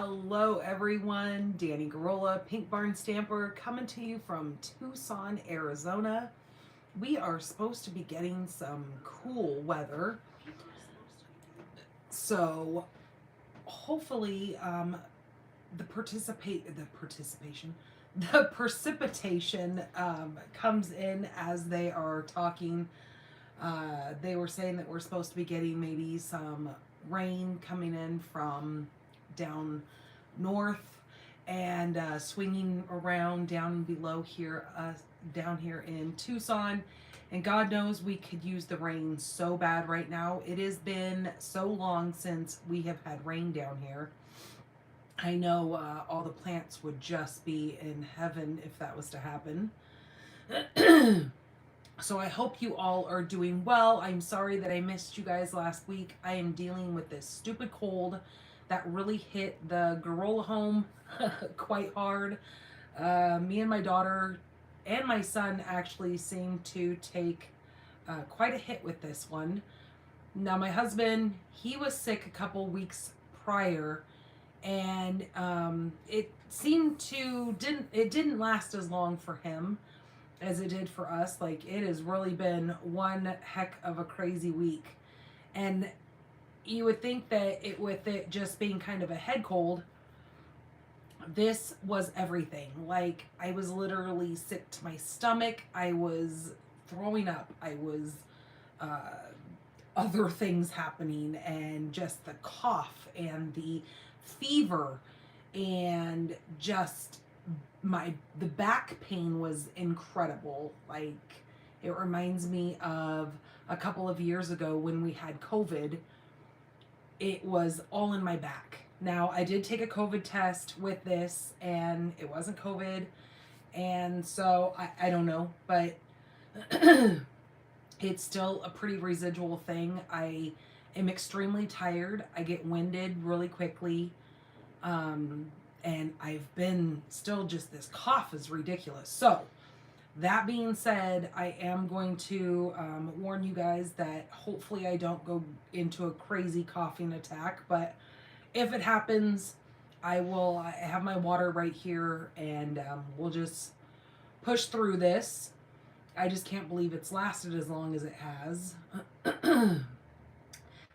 Hello everyone, Danny Garola, Pink Barn Stamper, coming to you from Tucson, Arizona. We are supposed to be getting some cool weather, so hopefully the precipitation comes in as they are talking. They were saying that we're supposed to be getting maybe some rain coming in from down north and swinging around down below here, down here in Tucson. And God knows we could use the rain so bad right now. It has been so long since we have had rain down here. I know all the plants would just be in heaven if that was to happen. So I hope you all are doing well. I'm sorry that I missed you guys last week. I am dealing with this stupid cold that really hit the Garola home quite hard. Me and my daughter and my son actually seem to take quite a hit with this one. Now my husband, he was sick a couple weeks prior, and it seemed to didn't last as long for him as it did for us. Like, it has really been one heck of a crazy week. And you would think that with it just being kind of a head cold, this was everything. Like, I was literally sick to my stomach. I was throwing up. I was other things happening, and just the cough and the fever, and just the back pain was incredible. Like, it reminds me of a couple of years ago when we had COVID. It was all in my back. Now, I did take a COVID test with this, and it wasn't COVID, and so I don't know, but it's still a pretty residual thing. I am extremely tired. I get winded really quickly. And I've been still, just this cough is ridiculous. So that being said, I am going to warn you guys that hopefully I don't go into a crazy coughing attack. But if it happens, I have my water right here, and we'll just push through this. I just can't believe it's lasted as long as it has.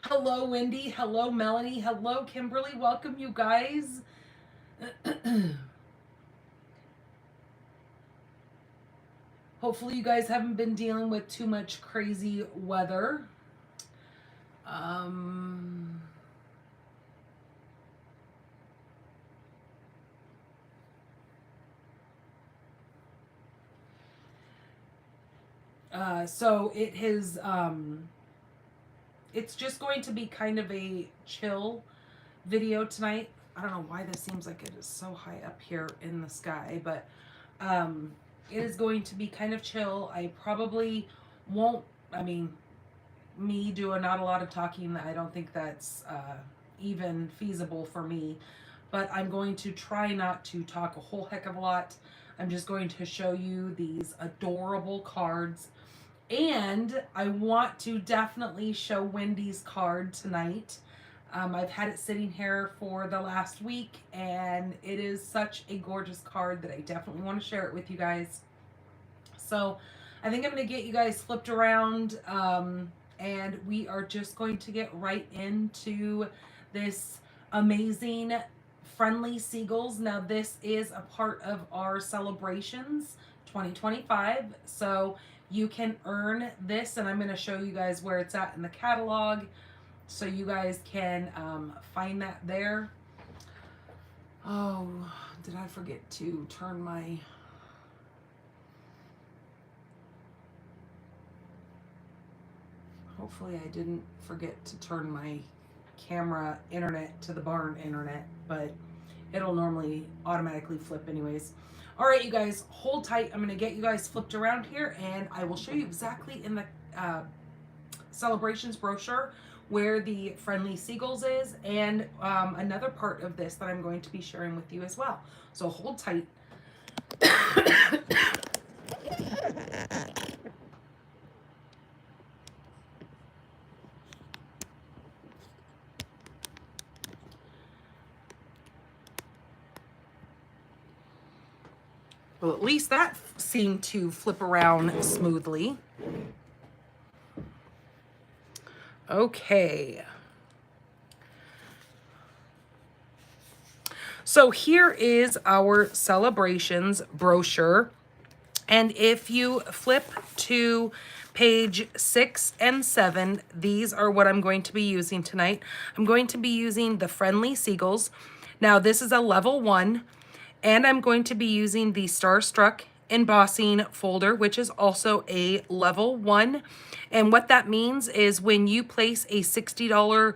Hello, Wendy. Hello, Melanie. Hello, Kimberly. Welcome, you guys. Hopefully you guys haven't been dealing with too much crazy weather. So it has, it's just going to be kind of a chill video tonight. I don't know why this seems like it is so high up here in the sky, but it is going to be kind of chill. I probably won't, me doing not a lot of talking, I don't think that's even feasible for me, but I'm going to try not to talk a whole heck of a lot. I'm just going to show you these adorable cards, and I want to definitely show Wendy's card tonight. I've had it sitting here for the last week, and it is such a gorgeous card that I definitely want to share it with you guys. So I think I'm going to get you guys flipped around, and we are just going to get right into this amazing Friendly Seagulls. Now, this is a part of our Sale-A-Brations 2025, so you can earn this, and I'm going to show you guys where it's at in the catalog, so you guys can find that there. Oh, did I forget to turn my... Hopefully I didn't forget to turn my camera internet to the barn internet, but it'll normally automatically flip anyways. All right, you guys, hold tight. I'm going to get you guys flipped around here, and I will show you exactly in the Sale-A-Brations brochure where the Friendly Seagulls is, and another part of this that I'm going to be sharing with you as well. So hold tight. Well, at least that seemed to flip around smoothly. Okay. So here is our Sale-A-Brations brochure. And if you flip to page 6 and 7, these are what I'm going to be using tonight. I'm going to be using the Friendly Seagulls. Now this is a level 1, and I'm going to be using the Starstruck embossing folder, which is also a level 1. And what that means is when you place a $60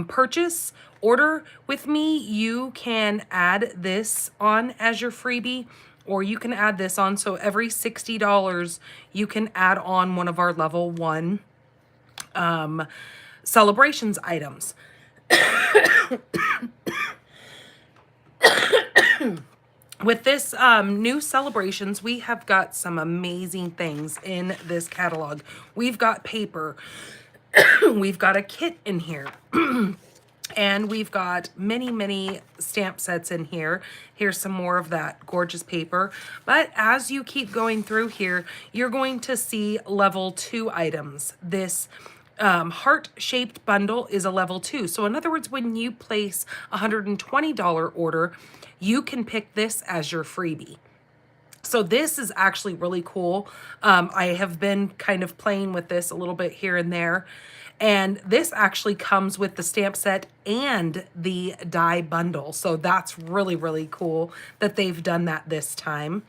purchase order with me, you can add this on as your freebie, or you can add this on. So every $60, you can add on one of our level 1 Sale-A-Brations items. With this new Sale-A-Brations, we have got some amazing things in this catalog. We've got paper. We've got a kit in here. And we've got many, many stamp sets in here. Here's some more of that gorgeous paper. But as you keep going through here, you're going to see level 2 items. This heart-shaped bundle is a level 2. So in other words, when you place a $120 order, you can pick this as your freebie. So this is actually really cool. I have been kind of playing with this a little bit here and there. And this actually comes with the stamp set and the die bundle. So that's really, really cool that they've done that this time.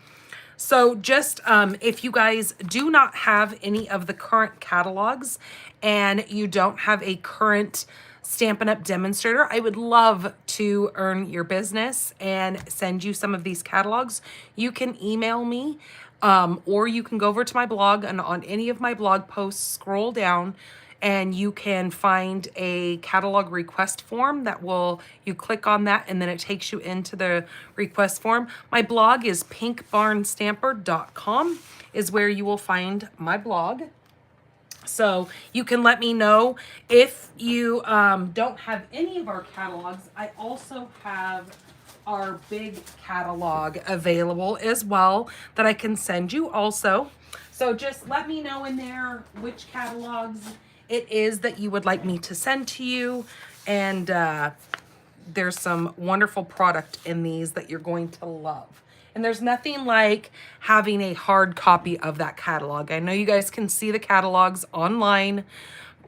So just if you guys do not have any of the current catalogs and you don't have a current Stampin' Up! Demonstrator, I would love to earn your business and send you some of these catalogs. You can email me or you can go over to my blog, and on any of my blog posts, scroll down and you can find a catalog request form that you click on that and then it takes you into the request form. My blog is pinkbarnstamper.com is where you will find my blog. So you can let me know if you don't have any of our catalogs. I also have our big catalog available as well that I can send you also. So just let me know in there which catalogs it is that you would like me to send to you. And there's some wonderful product in these that you're going to love. And there's nothing like having a hard copy of that catalog. I know you guys can see the catalogs online,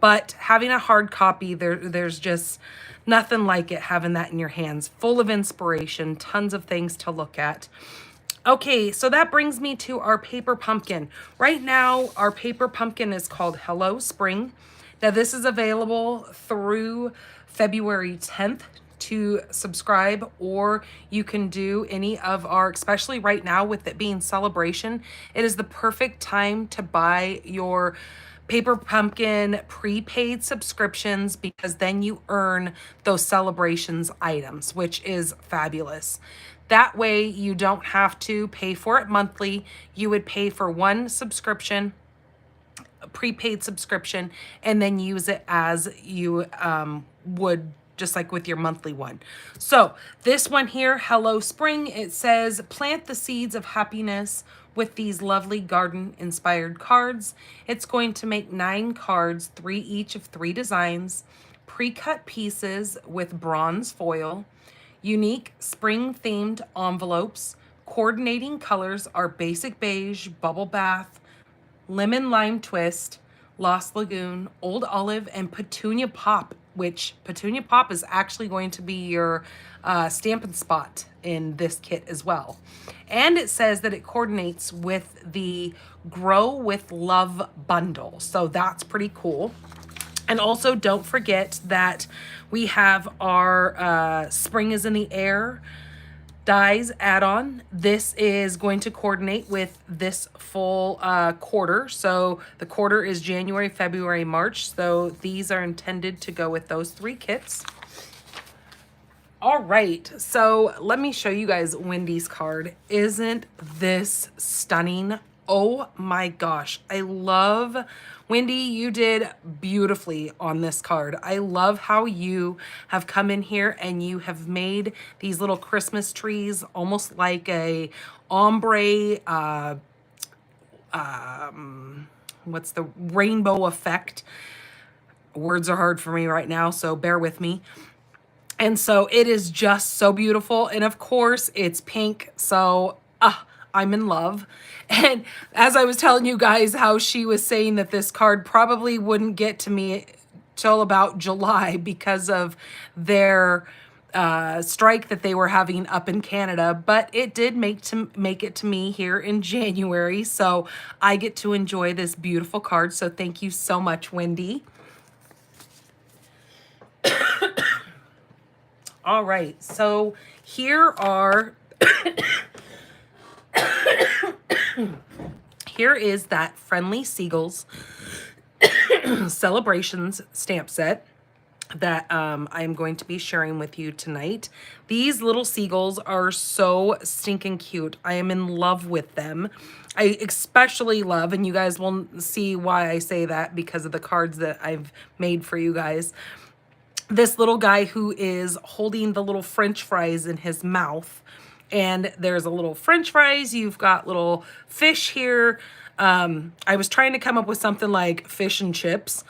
but having a hard copy, there's just nothing like it, having that in your hands, full of inspiration, tons of things to look at. Okay, so that brings me to our paper pumpkin. Right now, our paper pumpkin is called Hello Spring. Now, this is available through February 10th to subscribe, or you can do any of our, especially right now with it being Sale-A-Bration, it is the perfect time to buy your paper pumpkin prepaid subscriptions, because then you earn those Sale-A-Brations items, which is fabulous. That way you don't have to pay for it monthly. You would pay for one subscription, a prepaid subscription, and then use it as you would just like with your monthly one. So this one here, Hello Spring, it says plant the seeds of happiness with these lovely garden inspired cards. It's going to make 9 cards, 3 each of 3 designs, pre-cut pieces with bronze foil, unique spring themed envelopes. Coordinating colors are basic beige, bubble bath, lemon lime twist, Lost Lagoon, Old Olive, and Petunia Pop, which Petunia Pop is actually going to be your Stampin' Spot in this kit as well. And it says that it coordinates with the Grow with Love bundle. So that's pretty cool. And also don't forget that we have our Spring is in the Air dies add-on. This is going to coordinate with this full quarter. So the quarter is January, February, March. So these are intended to go with those 3 kits. All right, so let me show you guys Wendy's card. Isn't this stunning? Oh my gosh. I love, Wendy, you did beautifully on this card. I love how you have come in here and you have made these little Christmas trees almost like a ombre, what's the rainbow effect? Words are hard for me right now, so bear with me. And so it is just so beautiful. And of course, it's pink. So I'm in love. And as I was telling you guys how she was saying that this card probably wouldn't get to me till about July because of their strike that they were having up in Canada, but it did make it to me here in January. So I get to enjoy this beautiful card. So thank you so much, Wendy. All right, so here is that Friendly Seagulls Sale-A-Brations stamp set that I'm going to be sharing with you tonight. These little seagulls are so stinking cute. I am in love with them. I especially love, and you guys will see why I say that because of the cards that I've made for you guys, this little guy who is holding the little French fries in his mouth. And there's a little French fries. You've got little fish here. I was trying to come up with something like fish and chips,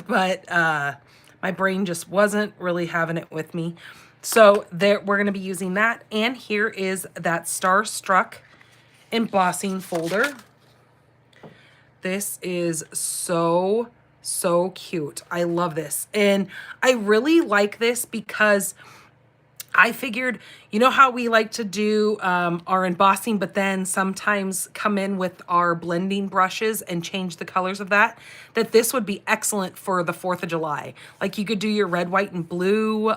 but my brain just wasn't really having it with me. So there, we're going to be using that. And here is that Starstruck embossing folder. This is so cute. I love this. And I really like this because I figured, you know how we like to do our embossing, but then sometimes come in with our blending brushes and change the colors of that this would be excellent for the 4th of July. Like you could do your red, white, and blue.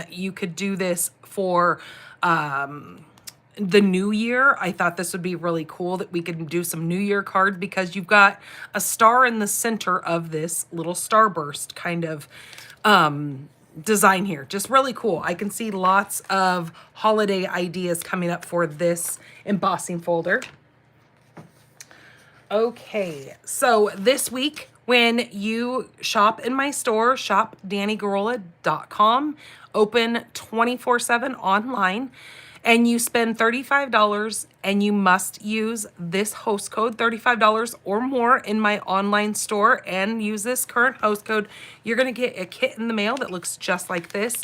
You could do this for the new year. I thought this would be really cool that we could do some new year cards because you've got a star in the center of this little starburst kind of design here. Just really cool. I can see lots of holiday ideas coming up for this embossing folder. Okay, so this week when you shop in my store, shopdannygorola.com, open 24/7 online, and you spend $35 and you must use this host code, $35 or more in my online store, and use this current host code, you're gonna get a kit in the mail that looks just like this.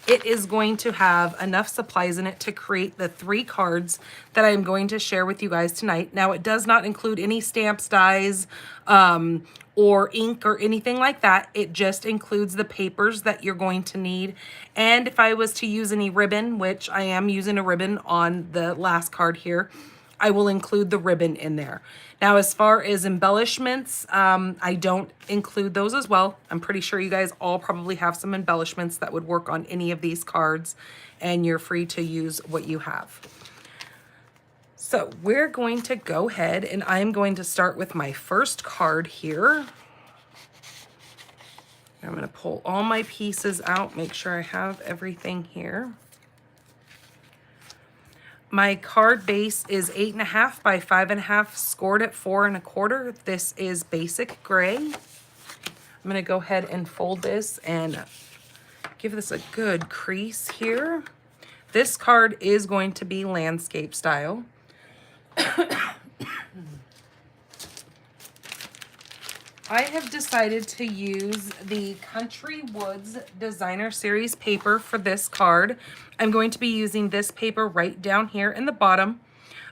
It is going to have enough supplies in it to create the 3 cards that I'm going to share with you guys tonight. Now, it does not include any stamps, dies, or ink or anything like that. It just includes the papers that you're going to need. And if I was to use any ribbon, which I am using a ribbon on the last card here, I will include the ribbon in there. Now, as far as embellishments, I don't include those as well. I'm pretty sure you guys all probably have some embellishments that would work on any of these cards, and you're free to use what you have. So we're going to go ahead and I'm going to start with my first card here. I'm going to pull all my pieces out, make sure I have everything here. My card base is 8.5 by 5.5, scored at 4 1/4. This is basic gray. I'm going to go ahead and fold this and give this a good crease here. This card is going to be landscape style. I have decided to use the Country Woods Designer Series paper for this card. I'm going to be using this paper right down here in the bottom.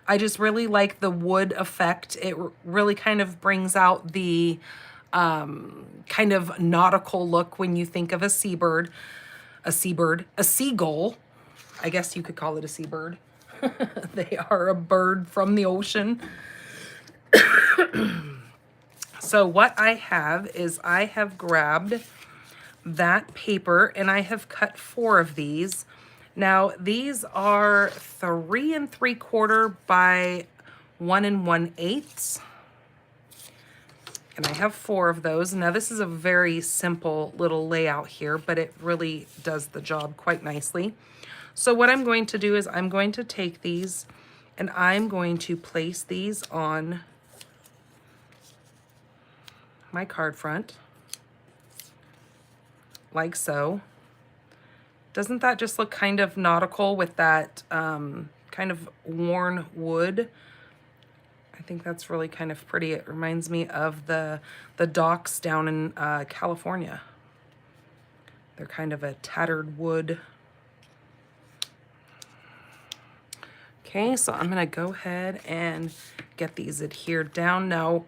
I just really like the wood effect. It really kind of brings out the kind of nautical look when you think of a seabird, a seagull. I guess you could call it a seabird. They are a bird from the ocean. So what I have is I have grabbed that paper and I have cut 4 of these. Now these are 3 3/4 by 1 1/8. And I have 4 of those. Now this is a very simple little layout here, but it really does the job quite nicely. So what I'm going to do is I'm going to take these And I'm going to place these on my card front, like so. Doesn't that just look kind of nautical with that kind of worn wood? I think that's really kind of pretty. It reminds me of the docks down in California. They're kind of a tattered wood. Okay, so I'm gonna go ahead and get these adhered down. Now,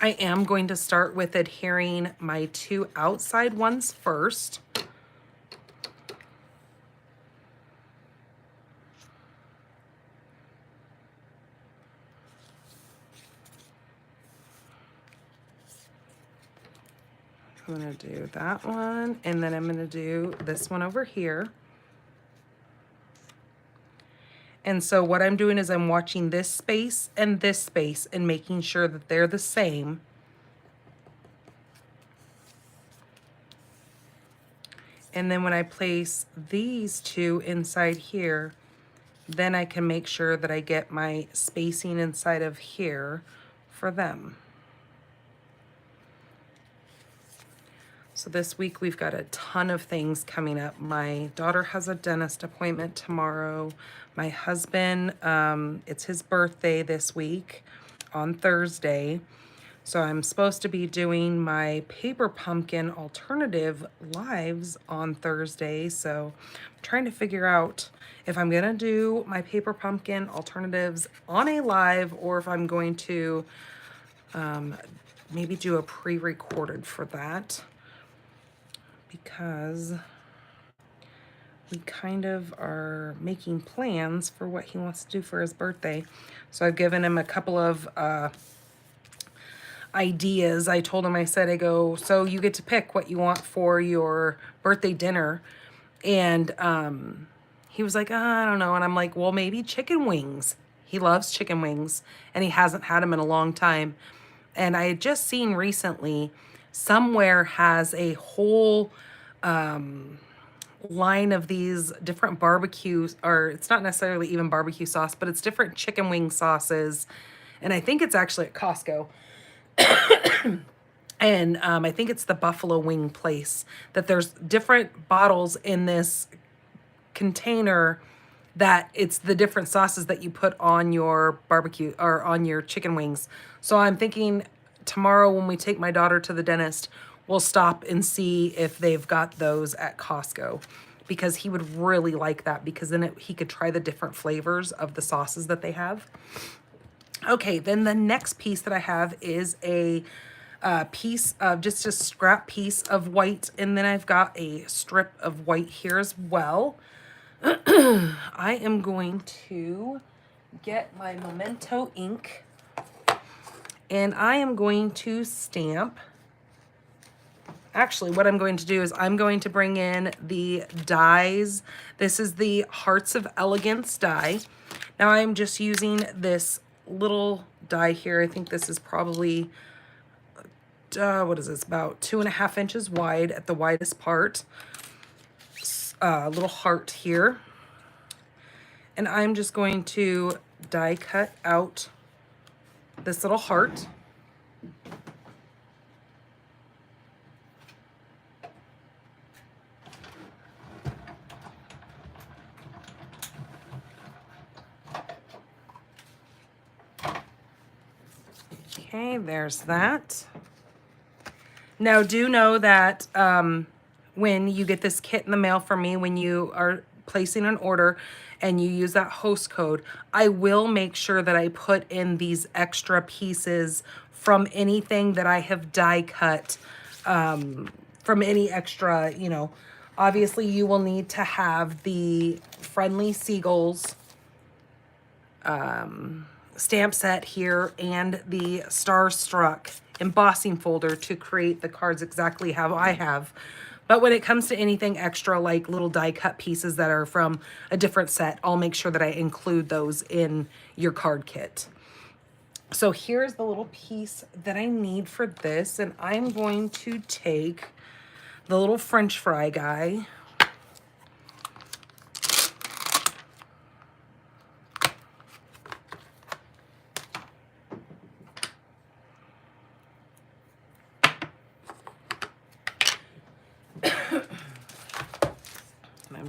I am going to start with adhering my 2 outside ones first. I'm gonna do that one, and then I'm gonna do this one over here. And so what I'm doing is I'm watching this space and making sure that they're the same. And then when I place these 2 inside here, then I can make sure that I get my spacing inside of here for them. So this week we've got a ton of things coming up. My daughter has a dentist appointment tomorrow. My husband, it's his birthday this week on Thursday. So I'm supposed to be doing my paper pumpkin alternative lives on Thursday. So I'm trying to figure out if I'm gonna do my paper pumpkin alternatives on a live or if I'm going to maybe do a pre-recorded for that, because we kind of are making plans for what he wants to do for his birthday. So I've given him a couple of ideas. I told him, I said, I go, so you get to pick what you want for your birthday dinner. And he was like, I don't know. And I'm like, well, maybe chicken wings. He loves chicken wings and he hasn't had them in a long time. And I had just seen recently somewhere has a whole line of these different barbecues, or it's not necessarily even barbecue sauce, but it's different chicken wing sauces. And I think it's actually at Costco. And I think it's the Buffalo Wing place, that there's different bottles in this container that it's the different sauces that you put on your barbecue or on your chicken wings. So I'm thinking tomorrow when we take my daughter to the dentist, we'll stop and see if they've got those at Costco, because he would really like that, because then he could try the different flavors of the sauces that they have. Okay, then the next piece that I have is a piece of just a scrap piece of white, and then I've got a strip of white here as well. I am going to get my Memento ink, and I am going to stamp. Actually, what I'm going to do is I'm going to bring in the dies. This is the Hearts of Elegance die. Now I'm just using this little die here. I think this is probably, what is this, about 2.5 inches wide at the widest part. Little heart here. And I'm just going to die cut out this little heart. Okay, there's that. Now, do know that when you get this kit in the mail from me, when you are placing an order and you use that host code, I will make sure that I put in these extra pieces from anything that I have die cut, from any extra, you know. Obviously, you will need to have the Friendly Seagulls stamp set here and the Starstruck embossing folder to create the cards exactly how I have. But when it comes to anything extra, like little die cut pieces that are from a different set, I'll make sure that I include those in your card kit. So here's the little piece that I need for this, and I'm going to take the little French fry guy.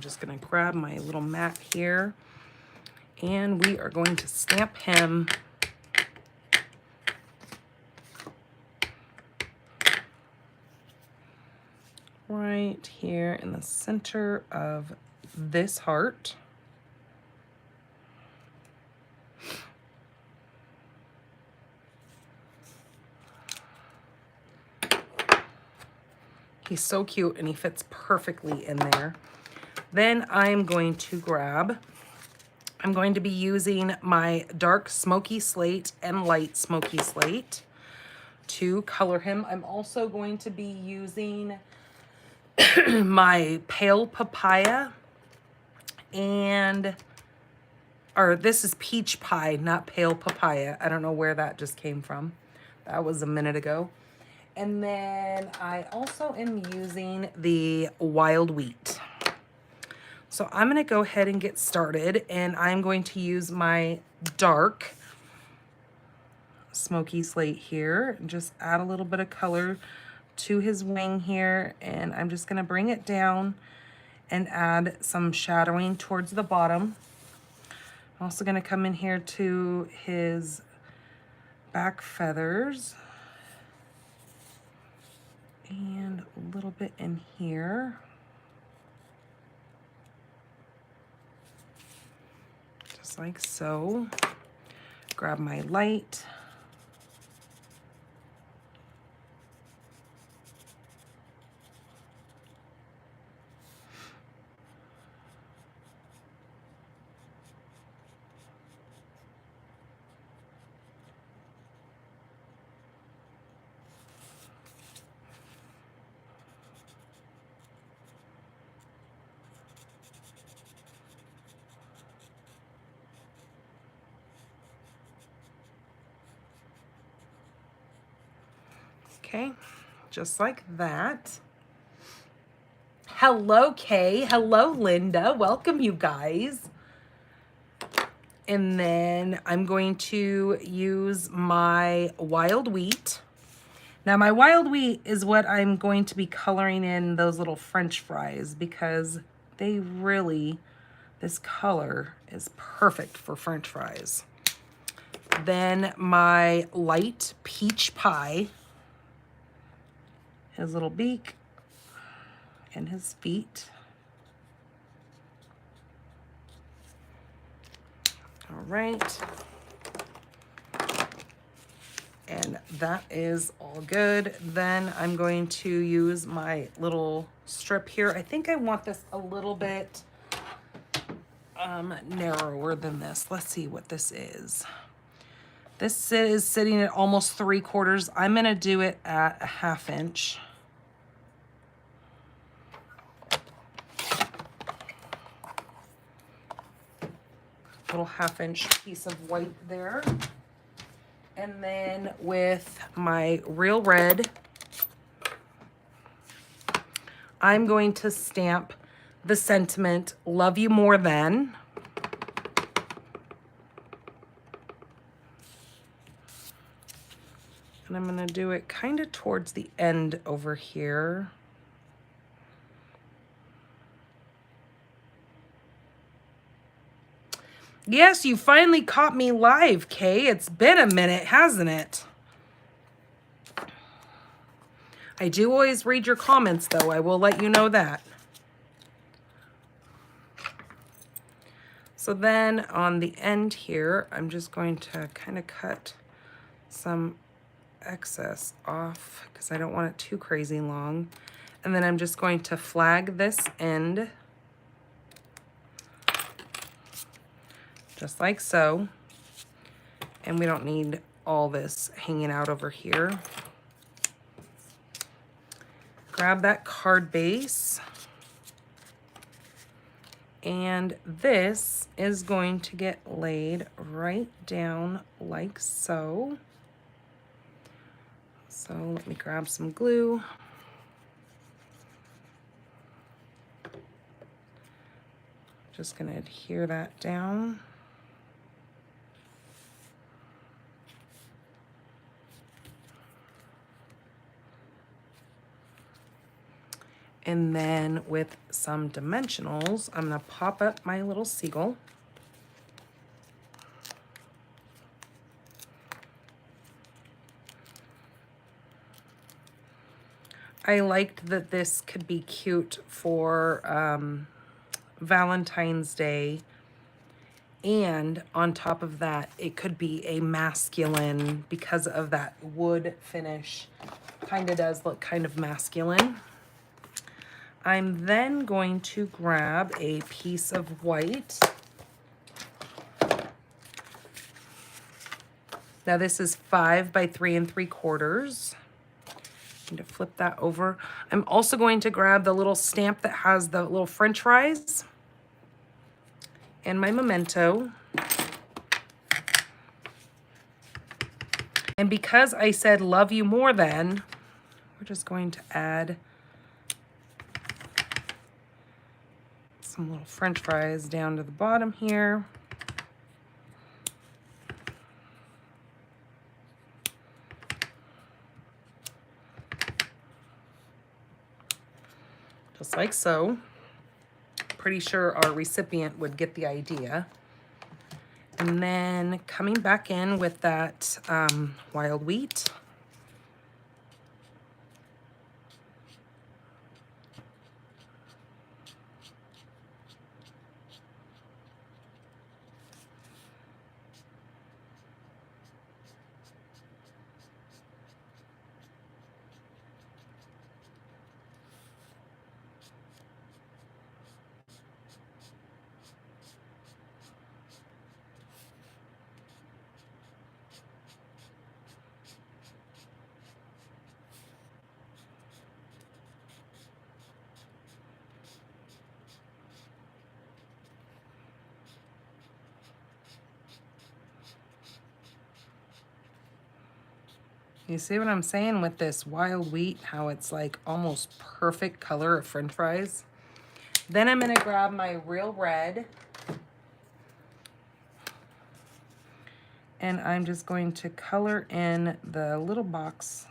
just gonna grab my little mat here and we are going to stamp him right here in the center of this heart. He's so cute and he fits perfectly in there. Then I'm going to be using my dark smoky slate and light smoky slate to color him. I'm also going to be using my pale papaya or this is peach pie, not pale papaya. I don't know where that just came from. That was a minute ago. And then I also am using the wild wheat. So I'm going to go ahead and get started, and I'm going to use my dark smoky slate here and just add a little bit of color to his wing here, and I'm just going to bring it down and add some shadowing towards the bottom. I'm also going to come in here to his back feathers and a little bit in here. Just like so. Grab my light. Okay, just like that. Hello, Kay. Hello, Linda. Welcome, you guys. And then I'm going to use my wild wheat. Now, my wild wheat is what I'm going to be coloring in those little French fries because they really, this color is perfect for French fries. Then my light peach pie. His little beak and his feet. All right. And that is all good. Then I'm going to use my little strip here. I think I want this a little bit narrower than this. Let's see what this is. This is sitting at almost 3/4. I'm going to do it at a 1/2 inch. Little 1/2 inch piece of white there. And then with my real red, I'm going to stamp the sentiment, "Love you more than." And I'm going to do it kind of towards the end over here. Yes, you finally caught me live, Kay. It's been a minute, hasn't it? I do always read your comments, though. I will let you know that. So then on the end here, I'm just going to kind of cut some excess off because I don't want it too crazy long. And then I'm just going to flag this end. Just like so. And we don't need all this hanging out over here. Grab that card base. And this is going to get laid right down like so. So let me grab some glue. Just gonna adhere that down. And then with some dimensionals, I'm gonna pop up my little seagull. I liked that this could be cute for Valentine's Day. And on top of that, it could be a masculine because of that wood finish. Kind of does look kind of masculine. I'm then going to grab a piece of white. Now this is 5 by 3 3/4. I'm going to flip that over. I'm also going to grab the little stamp that has the little French fries and my memento. And because I said love you more than, we're just going to add some little French fries down to the bottom here. Just like so. Pretty sure our recipient would get the idea. And then coming back in with that wild wheat. You see what I'm saying with this wild wheat, how it's like almost perfect color of French fries? Then I'm gonna grab my real red. And I'm just going to color in the little box.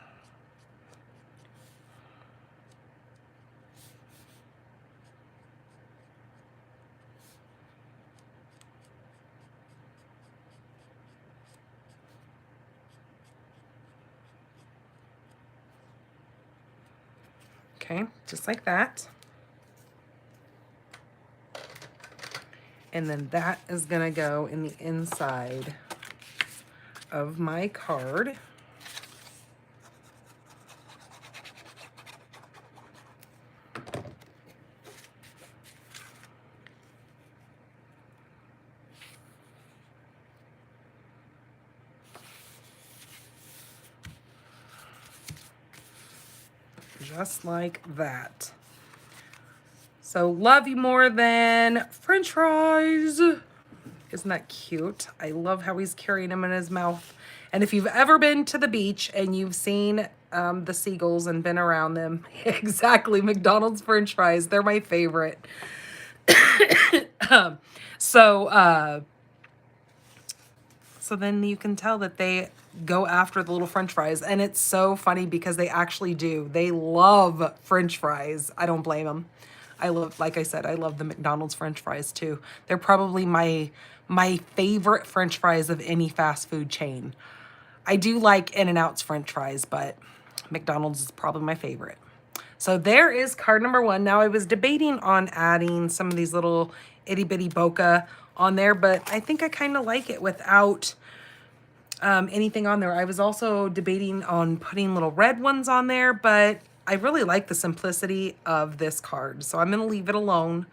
Okay, just like that. And then that is gonna go in the inside of my card. Just like that. So love you more than French fries. Isn't that cute? I love how he's carrying them in his mouth. And if you've ever been to the beach and you've seen the seagulls and been around them, exactly, McDonald's French fries, they're my favorite. So then you can tell that they go after the little French fries. And it's so funny because they actually do. They love French fries. I don't blame them. I love, like I said, I love the McDonald's French fries too. They're probably my favorite French fries of any fast food chain. I do like In-N-Out's French fries, but McDonald's is probably my favorite. So there is card number 1. Now I was debating on adding some of these little itty bitty bokeh on there, but I think I kind of like it without anything on there. I was also debating on putting little red ones on there, but I really like the simplicity of this card. So I'm gonna leave it alone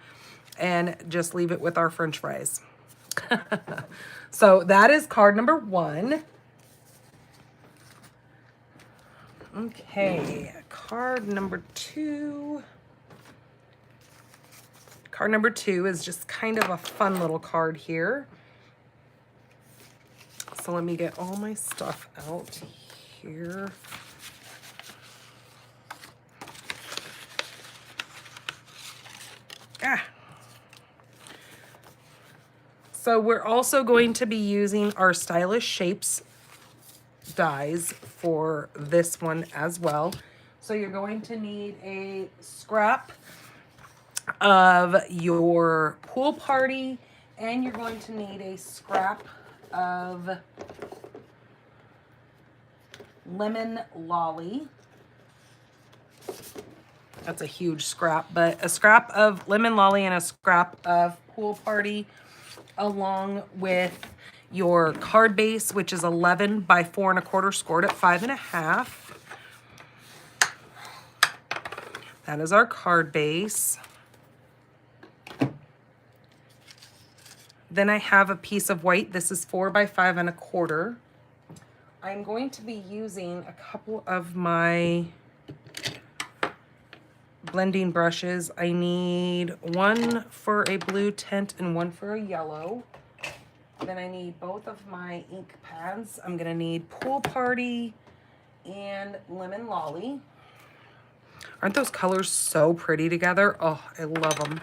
and just leave it with our French fries. So that is card number 1. Okay, card number 2. Card number 2 is just kind of a fun little card here. So let me get all my stuff out here. So we're also going to be using our Stylish Shapes dies for this one as well. So you're going to need a scrap of your pool party, and you're going to need a scrap of lemon lolly. That's a huge scrap, but a scrap of lemon lolly and a scrap of pool party, along with your card base, which is 11 by 4 1/4, scored at 5.5. That is our card base. Then I have a piece of white. This is 4 by 5 1/4. I'm going to be using a couple of my blending brushes. I need one for a blue tint and one for a yellow. Then I need both of my ink pads. I'm gonna need Pool Party and Lemon Lolly. Aren't those colors so pretty together? Oh, I love them.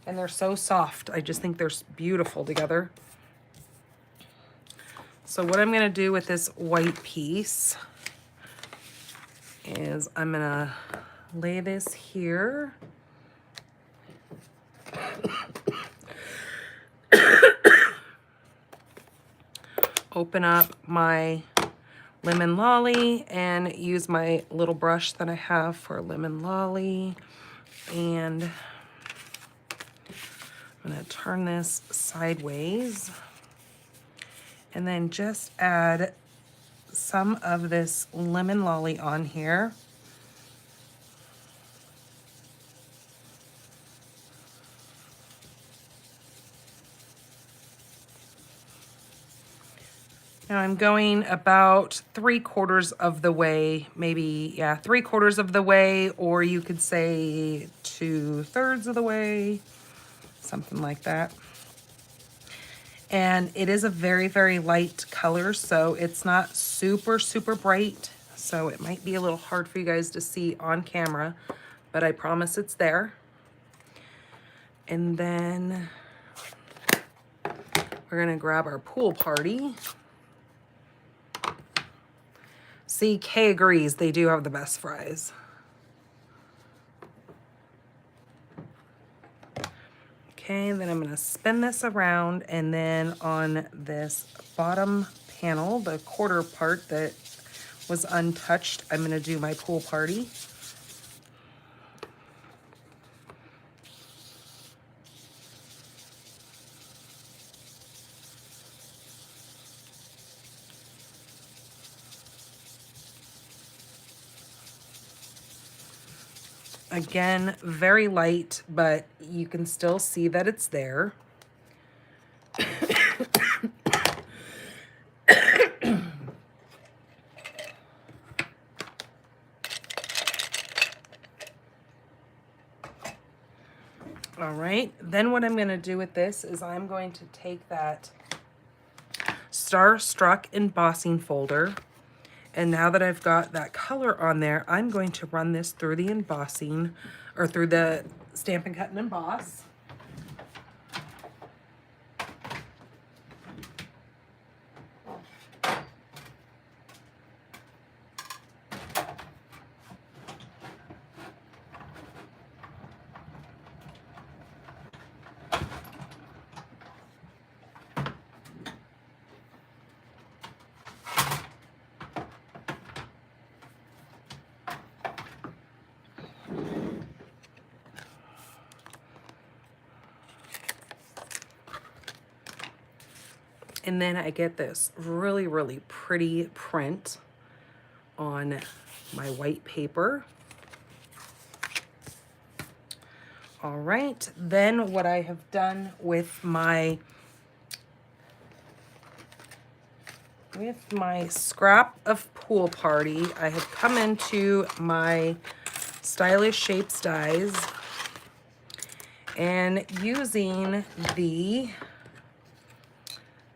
And they're so soft. I just think they're beautiful together. So what I'm gonna do with this white piece is I'm gonna lay this here. Open up my lemon lolly and use my little brush that I have for lemon lolly. And I'm gonna turn this sideways and then just add some of this lemon lolly on here. Now I'm going about 3/4 of the way, maybe, yeah, 3/4 of the way, or you could say 2/3 of the way, something like that. And it is a very, very light color, so it's not super, super bright. So it might be a little hard for you guys to see on camera, but I promise it's there. And then we're gonna grab our Pool Party. See, Kay agrees, they do have the best fries. Okay, then I'm gonna spin this around, and then on this bottom panel, the quarter part that was untouched, I'm gonna do my Pool Party. Again, very light, but you can still see that it's there. All right, then what I'm going to do with this is I'm going to take that Starstruck embossing folder, and now that I've got that color on there, I'm going to run this through the embossing, or through the Stampin' Cut and Emboss. And then I get this really, really pretty print on my white paper. All right, then what I have done with my scrap of Pool Party, I have come into my Stylish Shapes dies and using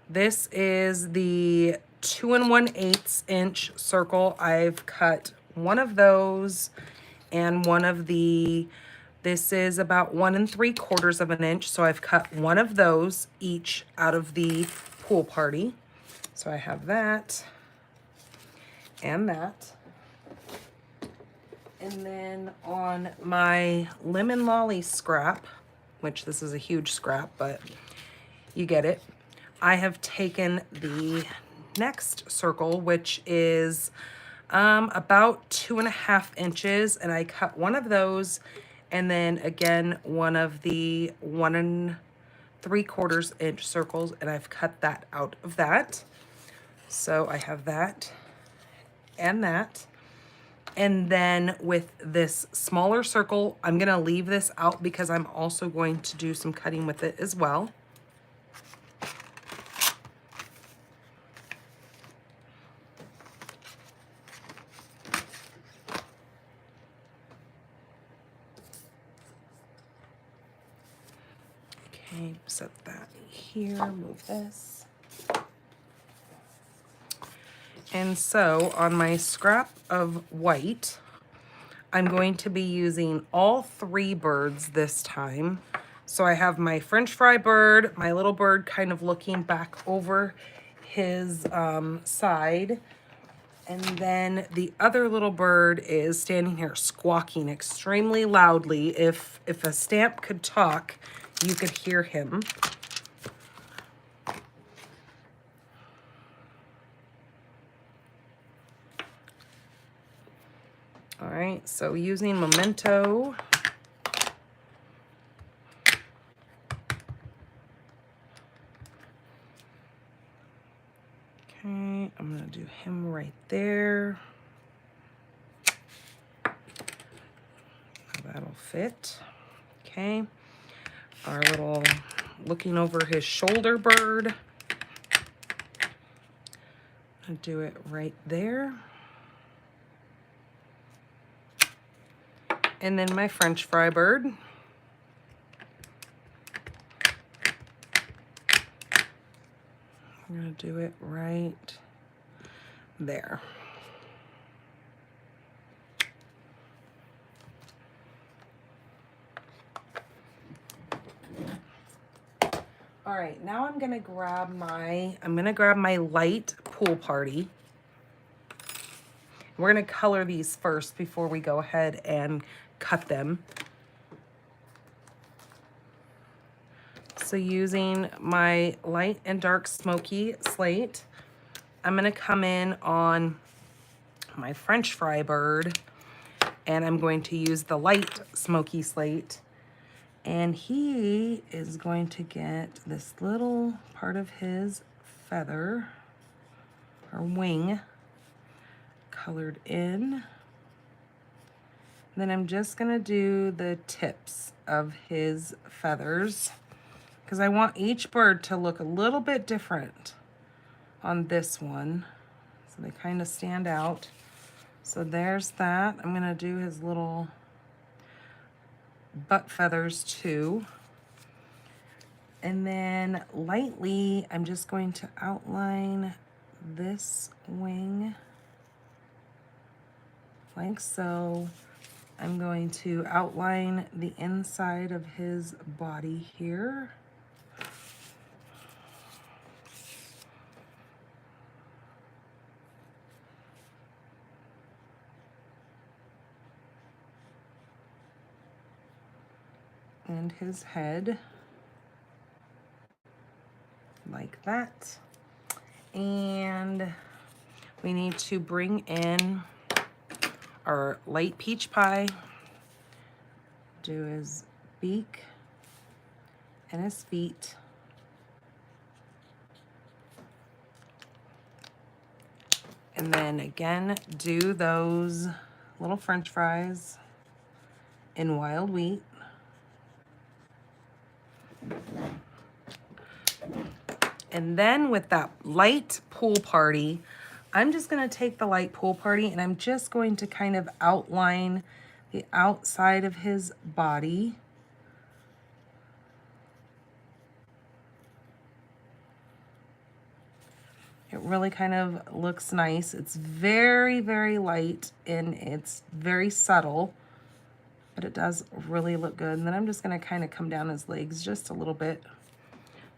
this is the 2 1/8 inch circle. I've cut one of those and one of this is about 1 3/4 of an inch. So I've cut one of those each out of the Pool Party. So I have that and that. And then on my lemon lolly scrap, which this is a huge scrap, but you get it, I have taken the next circle, which is about 2.5 inches, and I cut one of those, and then again one of the 1 3/4 inch circles, and I've cut that out of that. So I have that and that. And then with this smaller circle, I'm gonna leave this out because I'm also going to do some cutting with it as well. Okay, set that here, move this. And so on my scrap of white, I'm going to be using all 3 birds this time. So I have my French fry bird, my little bird kind of looking back over his side. And then the other little bird is standing here squawking extremely loudly. If a stamp could talk, you could hear him. All right, so using Memento. Okay, I'm gonna do him right there. That'll fit. Okay, our little looking over his shoulder bird. I'll do it right there. And then my French fry bird. I'm gonna do it right there. All right, now I'm gonna grab my light pool party. We're gonna color these first before we go ahead and cut them. So using my light and dark smoky slate, I'm gonna come in on my French fry bird, and I'm going to use the light smoky slate. And he is going to get this little part of his feather or wing colored in. Then I'm just gonna do the tips of his feathers because I want each bird to look a little bit different on this one. So they kind of stand out. So there's that. I'm gonna do his little butt feathers too. And then lightly, I'm just going to outline this wing like so. I'm going to outline the inside of his body here. And his head, like that. And we need to bring in our light peach pie, do his beak and his feet. And then again, do those little French fries in wild wheat. And then with that light pool party, I'm just gonna take the light pool party and I'm just going to kind of outline the outside of his body. It really kind of looks nice. It's very, very light and it's very subtle, but it does really look good. And then I'm just gonna kind of come down his legs just a little bit,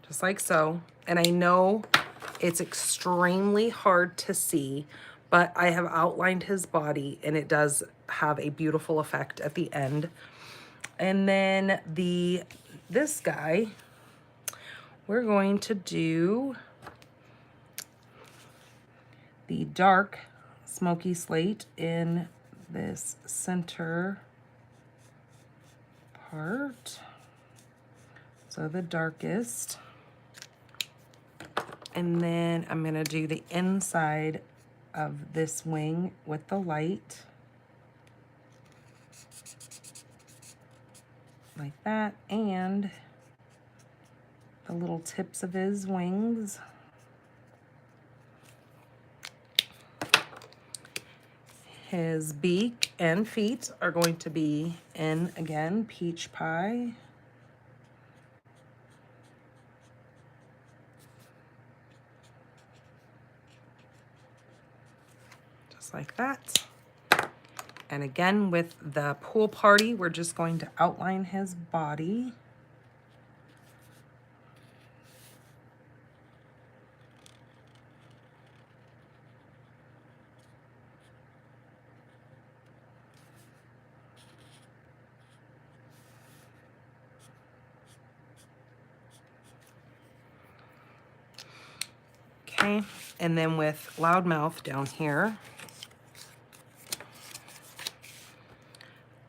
just like so. And I know it's extremely hard to see, but I have outlined his body and it does have a beautiful effect at the end. And then this guy, we're going to do the dark smoky slate in this center part. So the darkest. And then I'm gonna do the inside of this wing with the light. Like that, and the little tips of his wings. His beak and feet are going to be in, again, peach pie. Just like that. And again, with the pool party, we're just going to outline his body. Okay, and then with loudmouth down here,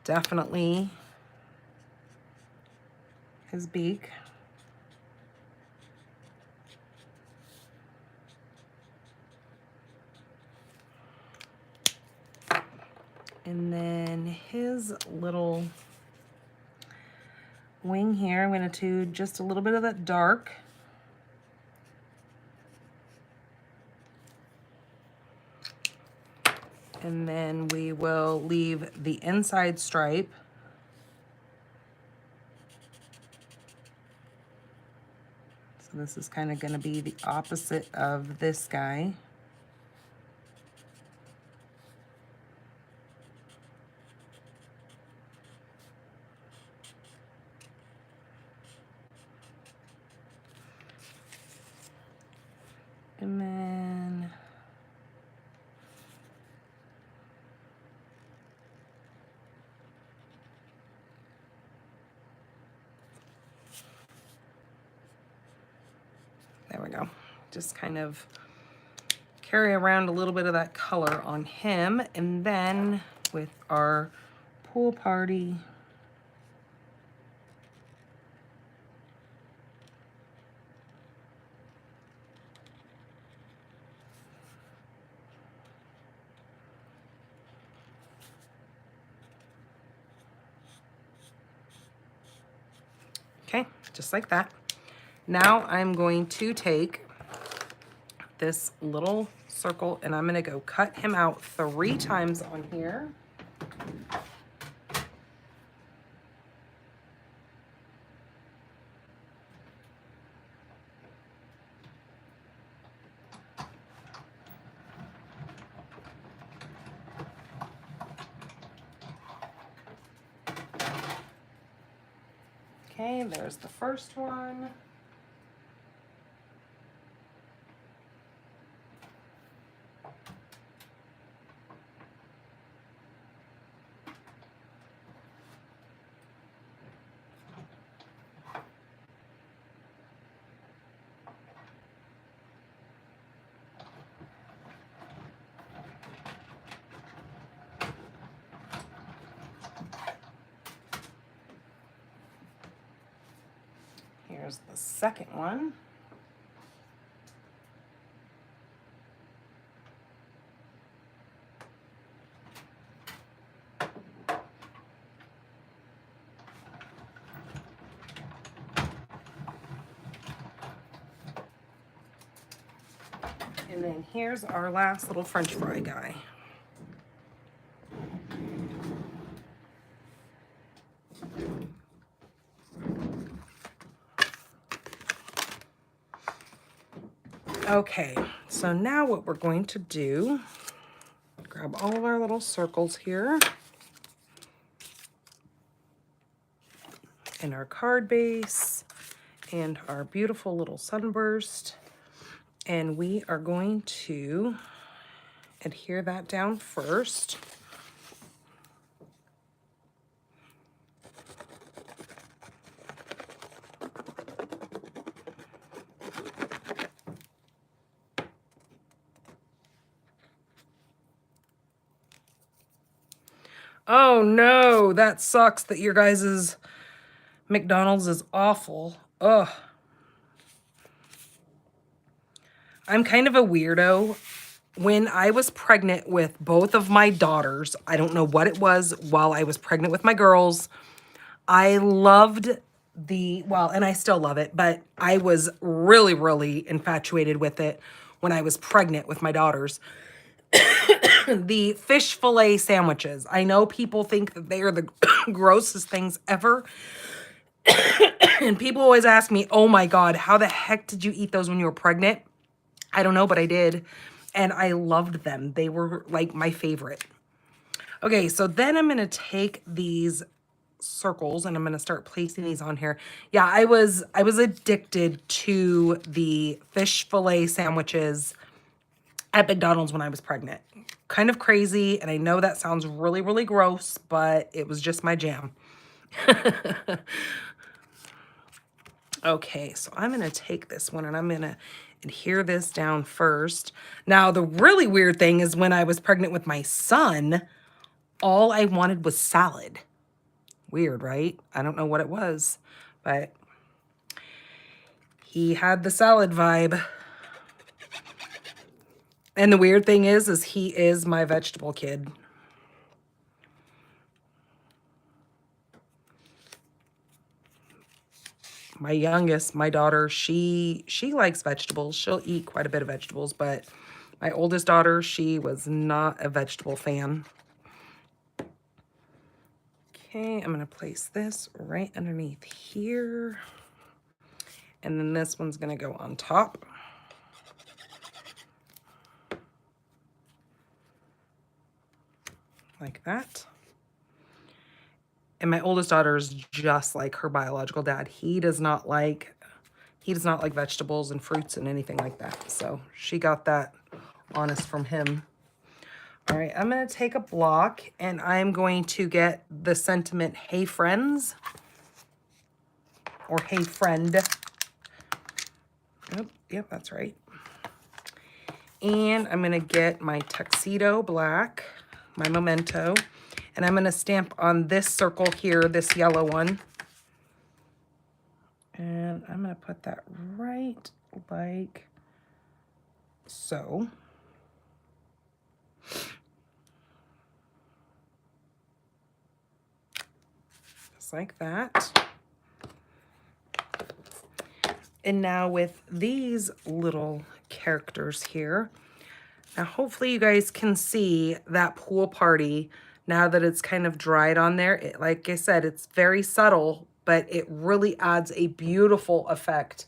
definitely his beak. And then his little wing here, I'm going to do just a little bit of that dark. And then we will leave the inside stripe. So this is kind of going to be the opposite of this guy. And then there we go. Just kind of carry around a little bit of that color on him. And then with our pool party, okay, just like that. Now I'm going to take this little circle and I'm going to go cut him out 3 times on here. Okay, there's the first one. Here's the second one. And then here's our last little French fry guy. Okay, so now what we're going to do, grab all of our little circles here and our card base and our beautiful little sunburst, and we are going to adhere that down first. Oh no, that sucks that your guys's McDonald's is awful. Ugh. I'm kind of a weirdo. When I was pregnant with both of my daughters, I don't know what it was while I was pregnant with my girls, I loved well, and I still love it, but I was really, really infatuated with it when I was pregnant with my daughters. The fish fillet sandwiches. I know people think that they are the grossest things ever. And people always ask me, oh my God, how the heck did you eat those when you were pregnant? I don't know, but I did. And I loved them. They were like my favorite. Okay, so then I'm going to take these circles and I'm going to start placing these on here. Yeah, I was addicted to the fish fillet sandwiches at McDonald's when I was pregnant. Kind of crazy, and I know that sounds really, really gross, but it was just my jam. Okay, so I'm going to take this one and I'm going to adhere this down first. Now, the really weird thing is when I was pregnant with my son, all I wanted was salad. Weird, right? I don't know what it was, but he had the salad vibe. And the weird thing is he is my vegetable kid. My youngest, my daughter, she likes vegetables. She'll eat quite a bit of vegetables, but my oldest daughter, she was not a vegetable fan. Okay, I'm going to place this right underneath here. And then this one's going to go on top. Like that. And my oldest daughter is just like her biological dad. He does not like vegetables and fruits and anything like that. So she got that honest from him. All right, I'm going to take a block and I'm going to get the sentiment, hey friends, or hey friend. Yep, that's right. And I'm going to get my tuxedo black, my memento, and I'm going to stamp on this circle here, this yellow one. And I'm going to put that right like so. Just like that. And now with these little characters here, now hopefully you guys can see that pool party now that it's kind of dried on there. Like I said, it's very subtle, but it really adds a beautiful effect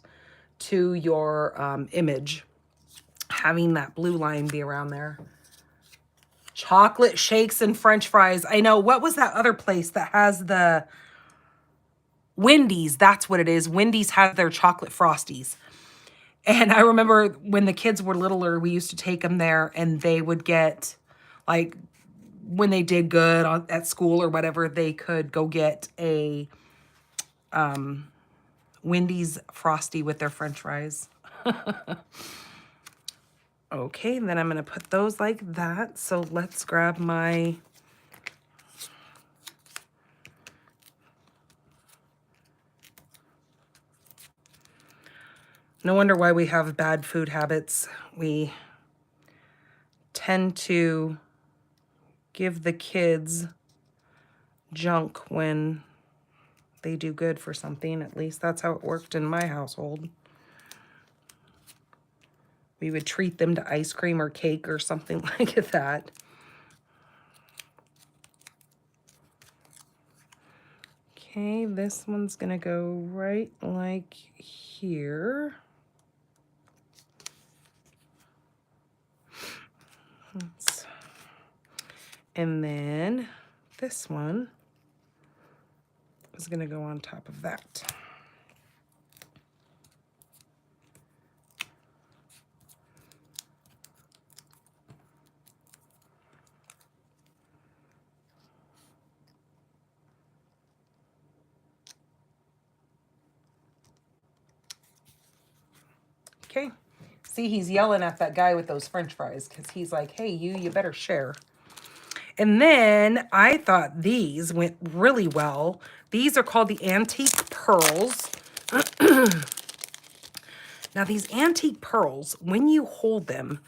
to your image, having that blue line be around there. Chocolate shakes and French fries. I know, what was that other place that has the Wendy's? That's what it is. Wendy's has their chocolate frosties. And I remember when the kids were littler, we used to take them there and they would get, like, when they did good at school or whatever, they could go get a Wendy's Frosty with their French fries. Okay, and then I'm going to put those like that. So let's grab my no wonder why we have bad food habits. We tend to give the kids junk when they do good for something. At least that's how it worked in my household. We would treat them to ice cream or cake or something like that. Okay, this one's gonna go right like here. And then this one is going to go on top of that. Okay. See, he's yelling at that guy with those French fries because he's like, hey, you better share. And then I thought these went really well. These are called the Antique Pearls. Now, these antique pearls, when you hold them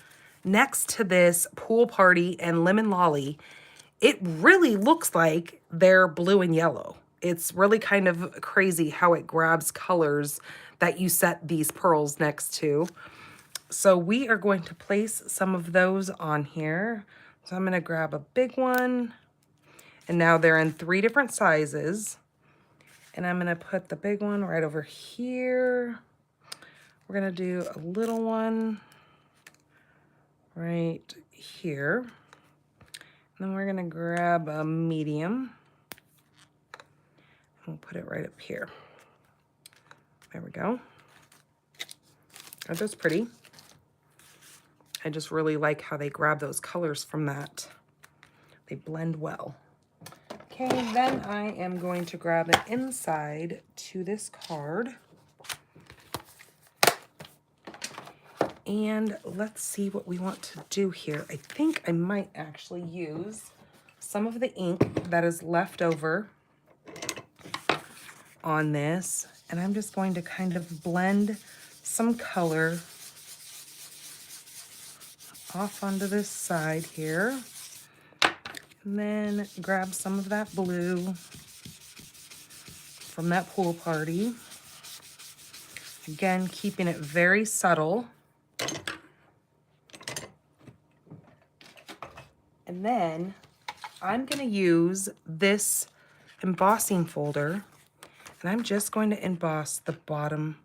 next to this Pool Party and Lemon Lolly, it really looks like they're blue and yellow. It's really kind of crazy how it grabs colors that you set these pearls next to. So we are going to place some of those on here. So I'm going to grab a big one. And now they're in 3 different sizes. And I'm going to put the big one right over here. We're going to do a little one right here. And then we're going to grab a medium. And we'll put it right up here. There we go. Are those pretty? I just really like how they grab those colors from that. They blend well. Okay, then I am going to grab an inside to this card. And let's see what we want to do here. I think I might actually use some of the ink that is left over on this. And I'm just going to kind of blend some color off onto this side here. And then grab some of that blue from that Pool Party. Again, keeping it very subtle. And then I'm going to use this embossing folder, and I'm just going to emboss the bottom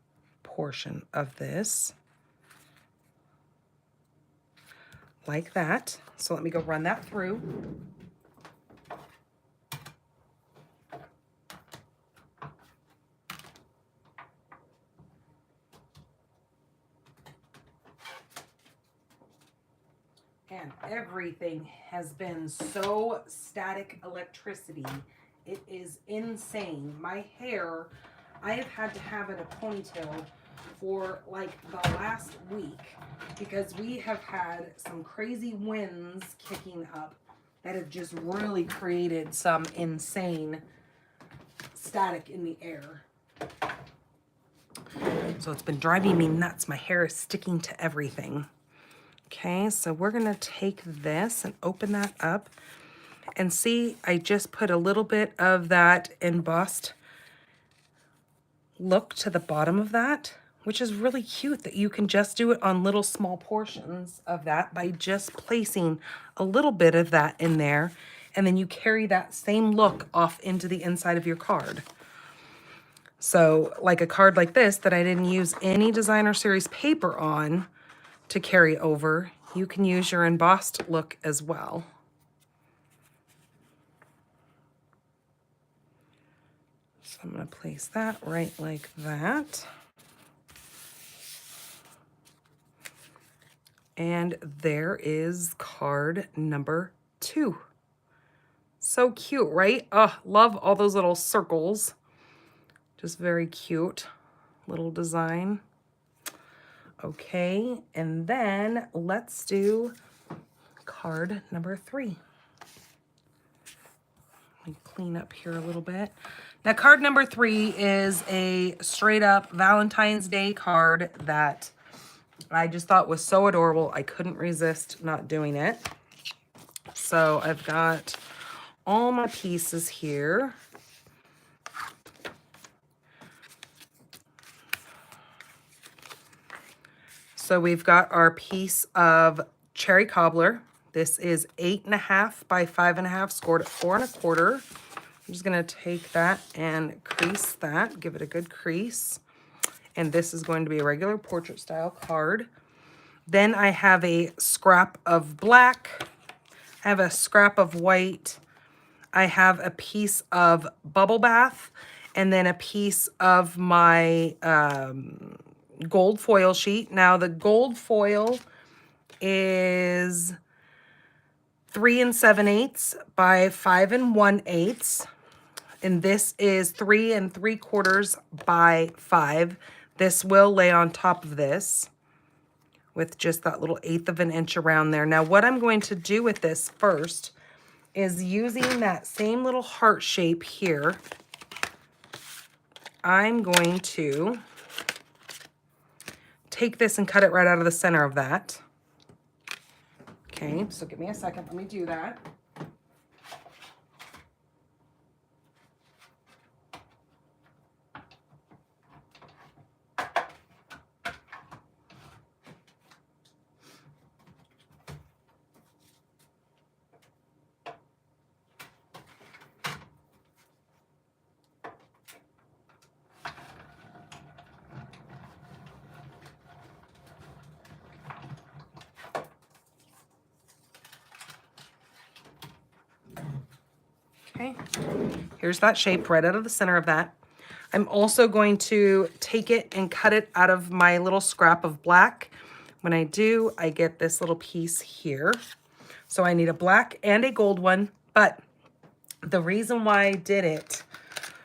portion of this like that. So let me go run that through. And everything has been so static electricity. It is insane. My hair, I have had to have in a ponytail for like the last week because we have had some crazy winds kicking up that have just really created some insane static in the air. So it's been driving me nuts. My hair is sticking to everything. Okay, so we're going to take this and open that up. And see, I just put a little bit of that embossed look to the bottom of that, which is really cute that you can just do it on little small portions of that by just placing a little bit of that in there. And then you carry that same look off into the inside of your card. So like a card like this that I didn't use any designer series paper on to carry over, you can use your embossed look as well. So I'm going to place that right like that. And there is card number 2. So cute, right? Oh, love all those little circles. Just very cute little design. Okay, and then let's do card number 3. Let me clean up here a little bit. Now, card number 3 is a straight up Valentine's Day card that I just thought was so adorable. I couldn't resist not doing it. So I've got all my pieces here. So we've got our piece of cherry cobbler. This is 8.5 by 5.5, scored at 4 1/4. I'm just gonna take that and crease that, give it a good crease. And this is going to be a regular portrait style card. Then I have a scrap of black. I have a scrap of white. I have a piece of bubble bath, and then a piece of my gold foil sheet. Now the gold foil is 3 7/8 by 5 1/8. And this is 3 3/4 by 5. This will lay on top of this. with just that little 1/8 of an inch around there. Now what I'm going to do with this first is using that same little heart shape here, I'm going to take this and cut it right out of the center of that. Okay, so give me a second, let me do that. Okay, here's that shape right out of the center of that. I'm also going to take it and cut it out of my little scrap of black. When I do, I get this little piece here. So I need a black and a gold one, but the reason why I did it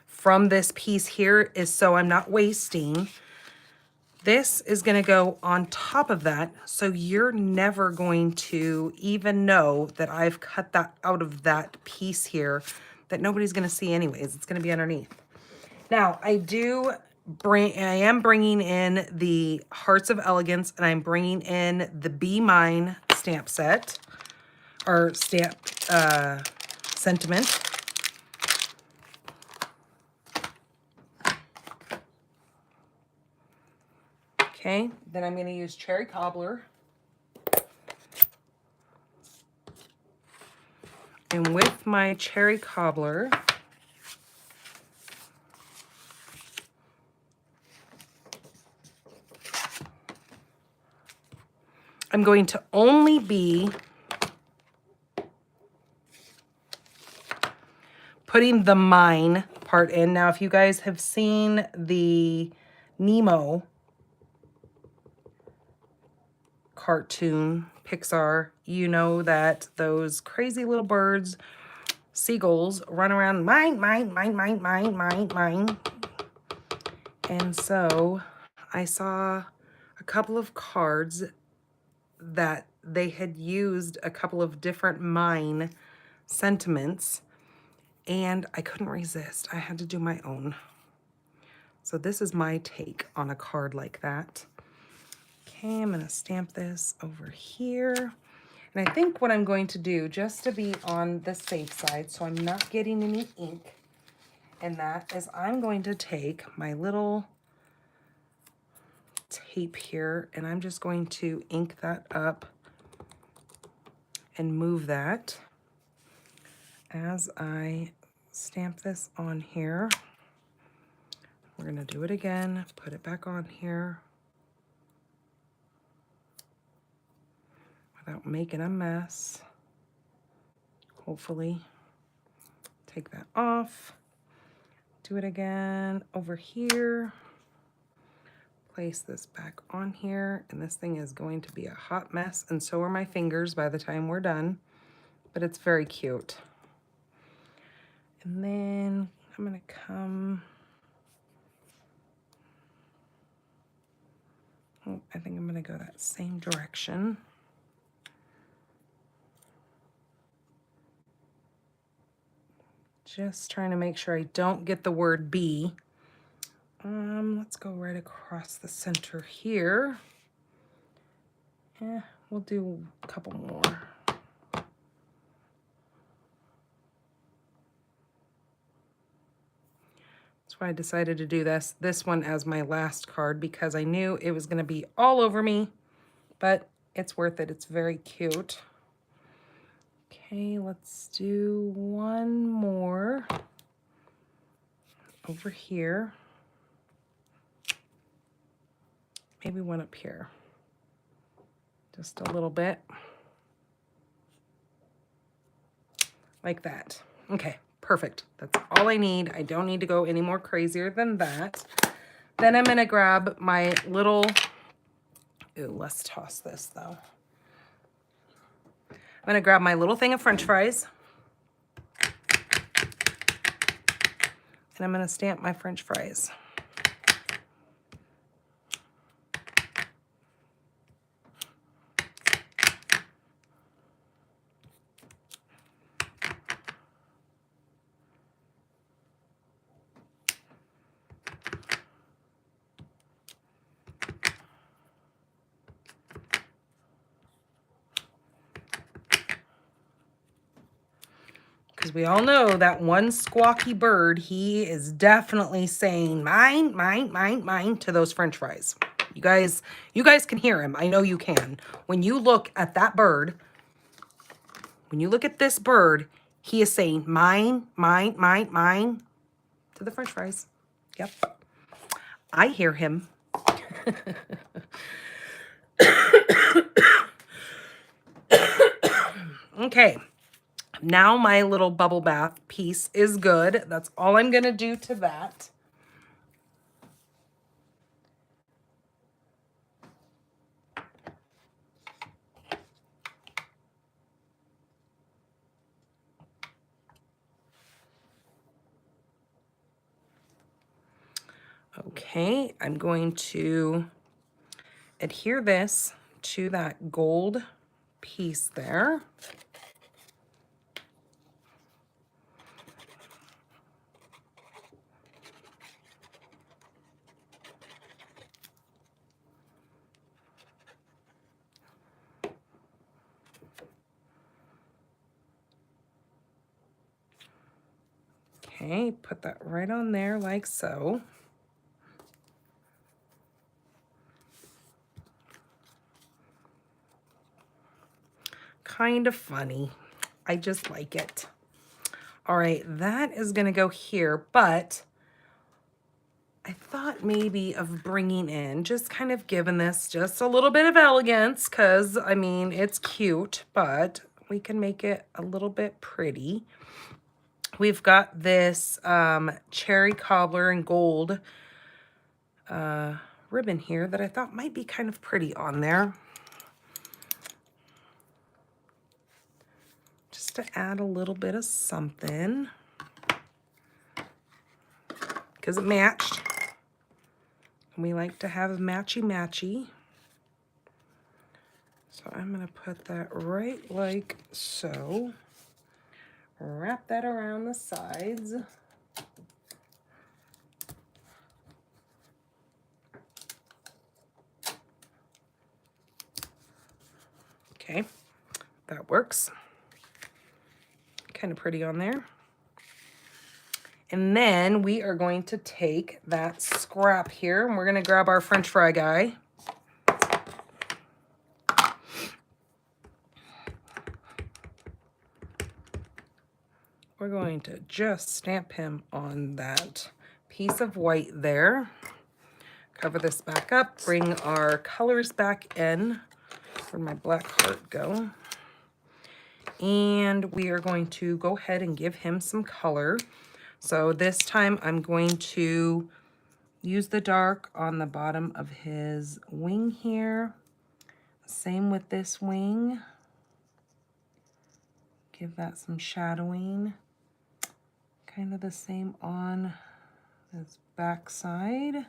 from this piece here is so I'm not wasting. This is going to go on top of that, so you're never going to even know that I've cut that out of that piece here that nobody's going to see anyways. It's going to be underneath. Now, I am bringing in the Hearts of Elegance, and I'm bringing in the Be Mine stamp set, or stamp sentiment. Okay, then I'm going to use Cherry Cobbler. And with my Cherry Cobbler, I'm going to only be putting the mine part in. Now, if you guys have seen the Nemo cartoon, Pixar, you know that those crazy little birds, seagulls, run around, mine, mine, mine, mine, mine, mine, mine. And so I saw a couple of cards that they had used a couple of different mine sentiments, and I couldn't resist. I had to do my own. So this is my take on a card like that. Okay, I'm going to stamp this over here. And I think what I'm going to do, just to be on the safe side, so I'm not getting any ink, and that is I'm going to take my little tape here, and I'm just going to ink that up and move that as I stamp this on here. We're going to do it again, put it back on here without making a mess. Hopefully. Take that off. Do it again over here. Place this back on here, and this thing is going to be a hot mess, and so are my fingers by the time we're done, but it's very cute. And then I'm going to come, oh, I think I'm going to go that same direction. Just trying to make sure I don't get the word be. Let's go right across the center here. Yeah, we'll do a couple more. That's why I decided to do this one as my last card, because I knew it was going to be all over me, but it's worth it. It's very cute. Okay, let's do one more over here. Maybe one up here. Just a little bit. Like that. Okay, perfect. That's all I need. I don't need to go any more crazier than that. Then I'm gonna grab my little, ooh, let's toss this though. I'm gonna grab my little thing of French fries. And I'm gonna stamp my French fries. Because we all know that one squawky bird, he is definitely saying mine, mine, mine, mine to those French fries. You guys can hear him. I know you can. When you look at that bird, when you look at this bird, he is saying mine, mine, mine, mine to the French fries. Yep. I hear him. Okay. Now my little bubble bath piece is good. That's all I'm going to do to that. Okay, I'm going to adhere this to that gold piece there. Okay, put that right on there like so. Kind of funny. I just like it. All right, that is going to go here, but I thought maybe of bringing in, just kind of giving this just a little bit of elegance, because, I mean, it's cute, but we can make it a little bit pretty. We've got this cherry cobbler and gold ribbon here that I thought might be kind of pretty on there. Just to add a little bit of something. Because it matched. And we like to have matchy-matchy. So I'm going to put that right like so. Wrap that around the sides. Okay, that works. Kind of pretty on there. And then we are going to take that scrap here and we're going to grab our French fry guy. We're going to just stamp him on that piece of white there. Cover this back up, bring our colors back in. Where'd my black heart go? And we are going to go ahead and give him some color. So this time I'm going to use the dark on the bottom of his wing here. Same with this wing. Give that some shadowing. Kind of the same on his back side.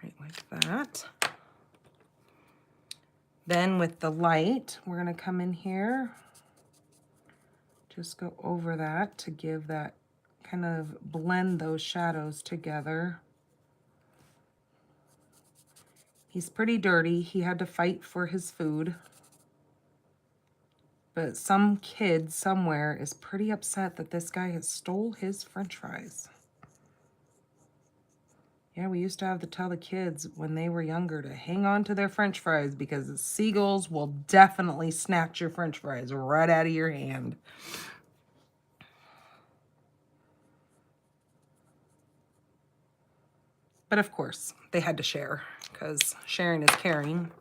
Right like that. Then with the light, we're going to come in here. Just go over that to give that, kind of blend those shadows together. He's pretty dirty. He had to fight for his food. But some kid somewhere is pretty upset that this guy has stole his French fries. Yeah, we used to have to tell the kids when they were younger to hang on to their French fries because the seagulls will definitely snatch your French fries right out of your hand. But of course, they had to share because sharing is caring.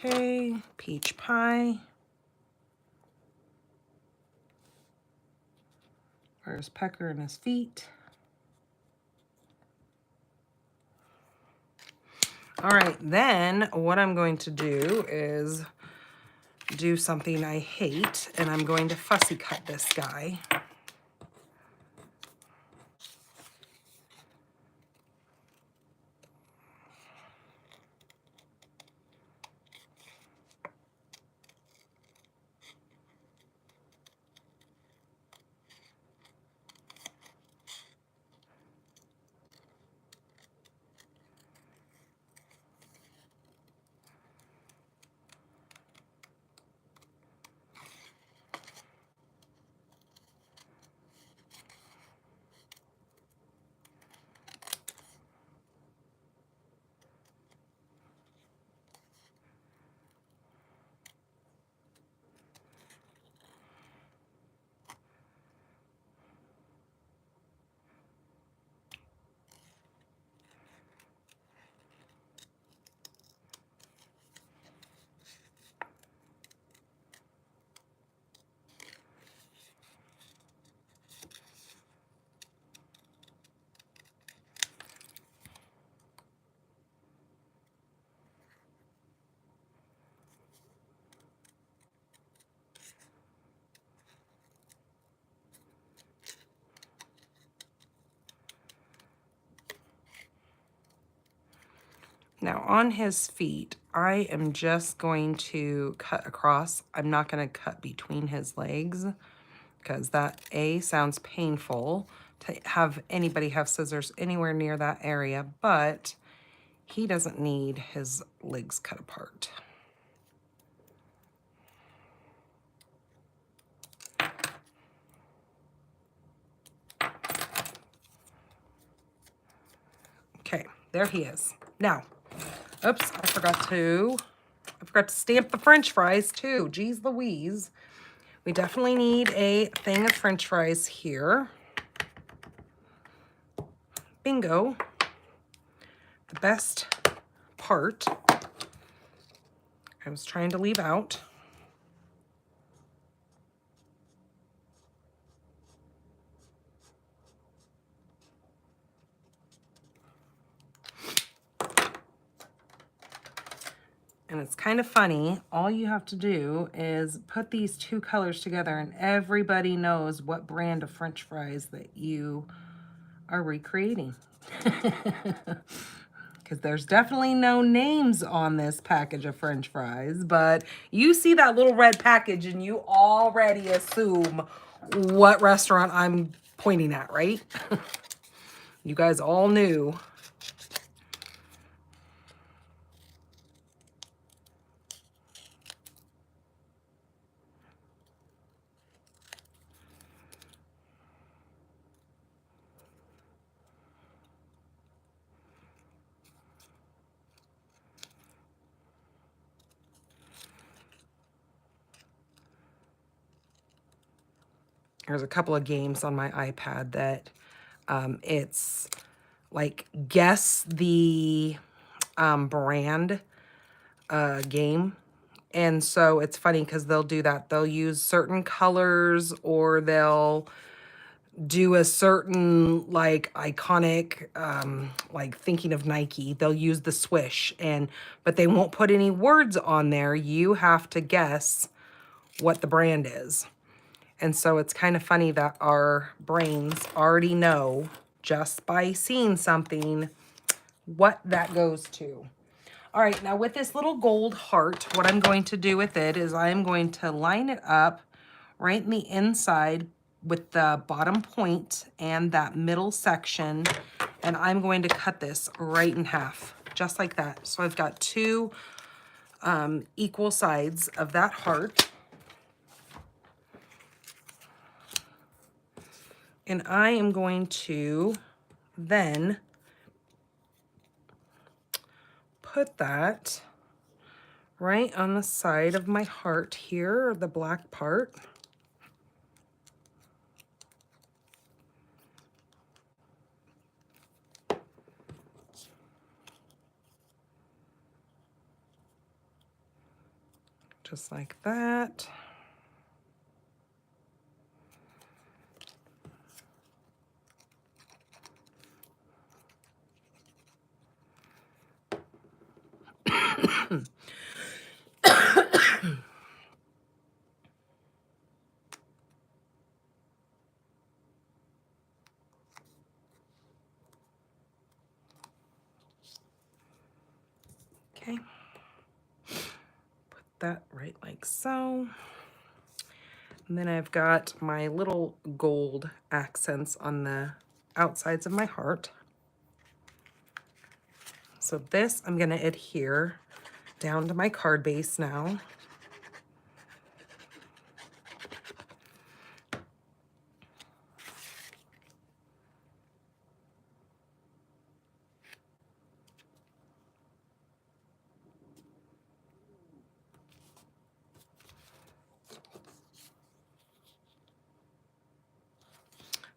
Okay, peach pie. Where's Pecker and his feet? All right, then what I'm going to do is do something I hate, and I'm going to fussy cut this guy. Now on his feet, I am just going to cut across. I'm not going to cut between his legs because that sounds painful to have anybody have scissors anywhere near that area, but he doesn't need his legs cut apart. Okay, there he is. Now, oops, I forgot to stamp the French fries too. Geez Louise. We definitely need a thing of French fries here. Bingo. The best part I was trying to leave out. And it's kind of funny, all you have to do is put these two colors together and everybody knows what brand of French fries that you are recreating. Because there's definitely no names on this package of French fries, but you see that little red package and you already assume what restaurant I'm pointing at, right? You guys all knew. There's a couple of games on my iPad that it's like guess the brand game. And so it's funny because they'll do that. They'll use certain colors or they'll do a certain like iconic, like thinking of Nike, they'll use the swish but they won't put any words on there. You have to guess what the brand is. And so it's kind of funny that our brains already know just by seeing something what that goes to. All right, now with this little gold heart, what I'm going to do with it is I'm going to line it up right in the inside with the bottom point and that middle section, and I'm going to cut this right in half, just like that. So I've got two equal sides of that heart. And I am going to then put that right on the side of my heart here, the black part. Just like that. Okay. Put that right like so. And then I've got my little gold accents on the outsides of my heart. So this I'm going to adhere down to my card base now.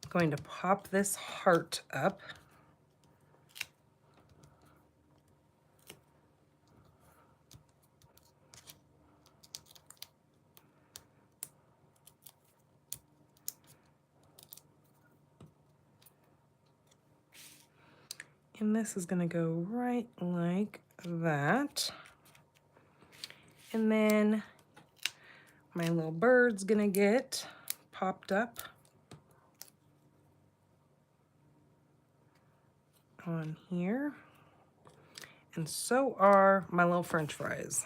Going to pop this heart up. And this is going to go right like that. And then my little bird's going to get popped up on here. And so are my little French fries.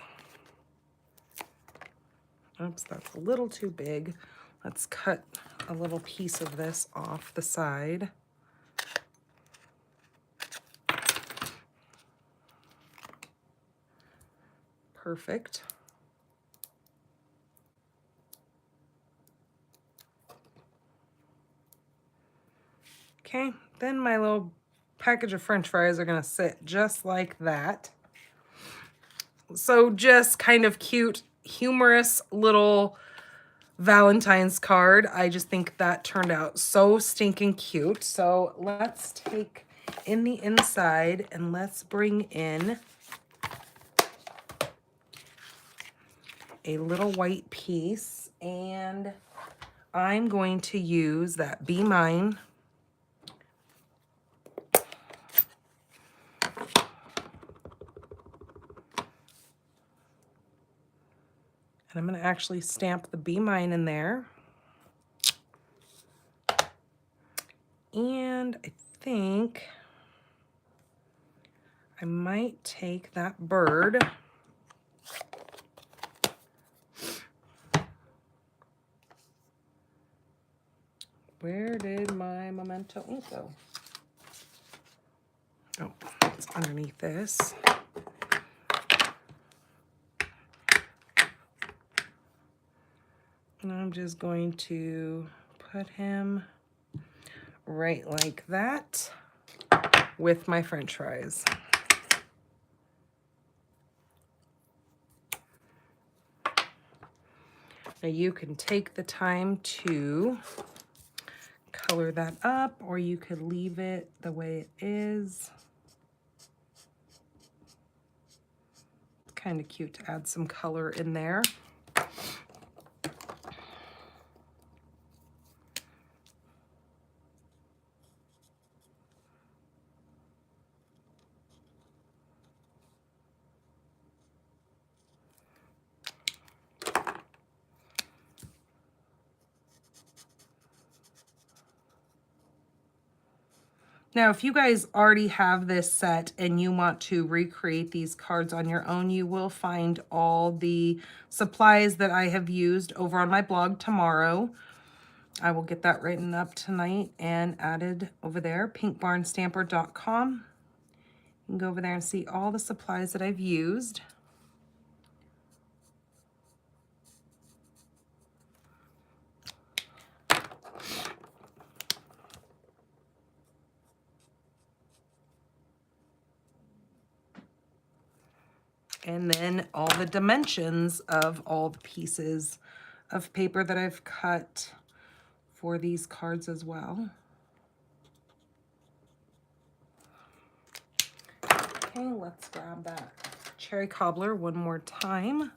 Oops, that's a little too big. Let's cut a little piece of this off the side. Perfect. Okay, then my little package of French fries are gonna sit just like that. So just kind of cute, humorous little Valentine's card. I just think that turned out so stinking cute. So let's take in the inside and let's bring in a little white piece, and I'm going to use that Be Mine and I'm going to actually stamp the Be Mine in there. And I think I might take that bird Where did my memento ink go? Oh, it's underneath this. And I'm just going to put him right like that with my French fries. Now you can take the time to color that up, or you could leave it the way it is. It's kind of cute to add some color in there. Now, if you guys already have this set and you want to recreate these cards on your own, you will find all the supplies that I have used over on my blog tomorrow. I will get that written up tonight and added over there, pinkbarnstamper.com. You can go over there and see all the supplies that I've used. And then all the dimensions of all the pieces of paper that I've cut for these cards as well. Okay, let's grab that cherry cobbler one more time.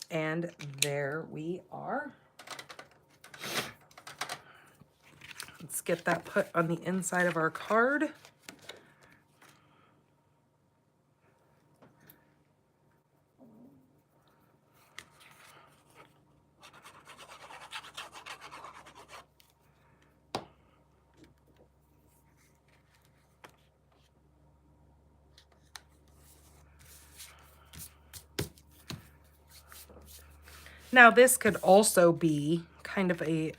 And there we are. Let's get that put on the inside of our card. Now this could also be kind of a,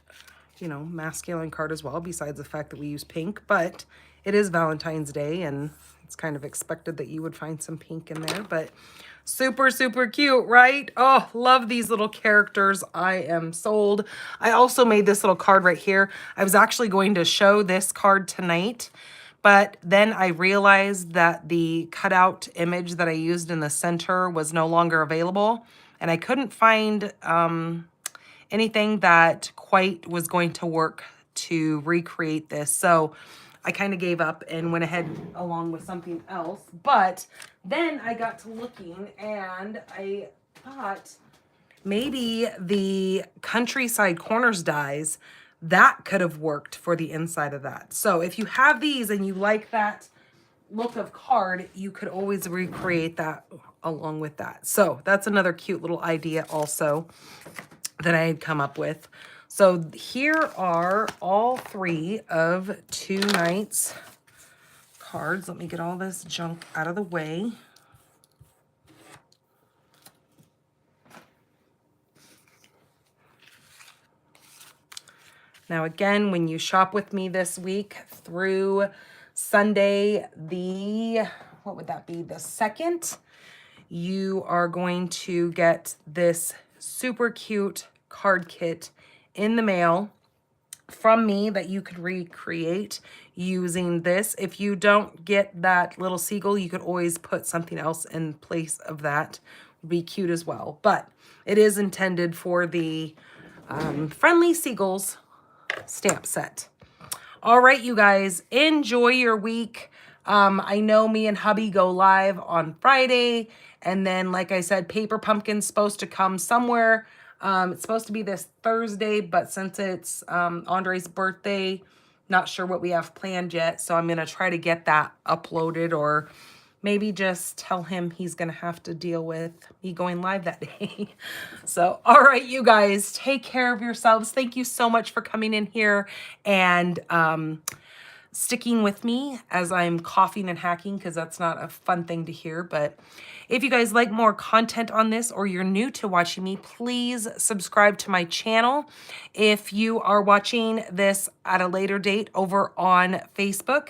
masculine card as well, besides the fact that we use pink, but it is Valentine's Day and it's kind of expected that you would find some pink in there, but super, super cute, right? Oh, love these little characters. I am sold. I also made this little card right here. I was actually going to show this card tonight, but then I realized that the cutout image that I used in the center was no longer available, and I couldn't find anything that quite was going to work to recreate this. So I kind of gave up and went ahead along with something else. But then I got to looking and I thought maybe the Countryside Corners dies, that could have worked for the inside of that. So if you have these and you like that look of card, you could always recreate that along with that. So that's another cute little idea also. that I had come up with. So here are all 3 of 2 nights cards. Let me get all this junk out of the way. Now again, when you shop with me this week through Sunday, what would that be? The 2nd, you are going to get this super cute card kit in the mail from me that you could recreate using this. If you don't get that little seagull, you could always put something else in place of that. Would be cute as well. But it is intended for the Friendly Seagulls stamp set. All right, you guys, enjoy your week. I know me and hubby go live on Friday. And then, like I said, Paper Pumpkin's supposed to come somewhere. It's supposed to be this Thursday, but since it's Andre's birthday, not sure what we have planned yet. So I'm going to try to get that uploaded, or maybe just tell him he's going to have to deal with me going live that day. So, all right, you guys, take care of yourselves. Thank you so much for coming in here and sticking with me as I'm coughing and hacking, because that's not a fun thing to hear. But if you guys like more content on this, or you're new to watching me, please subscribe to my channel. If you are watching this at a later date over on Facebook,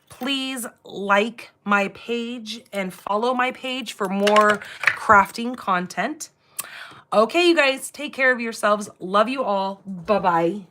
please like my page and follow my page for more crafting content. Okay, you guys, take care of yourselves. Love you all. Bye-bye.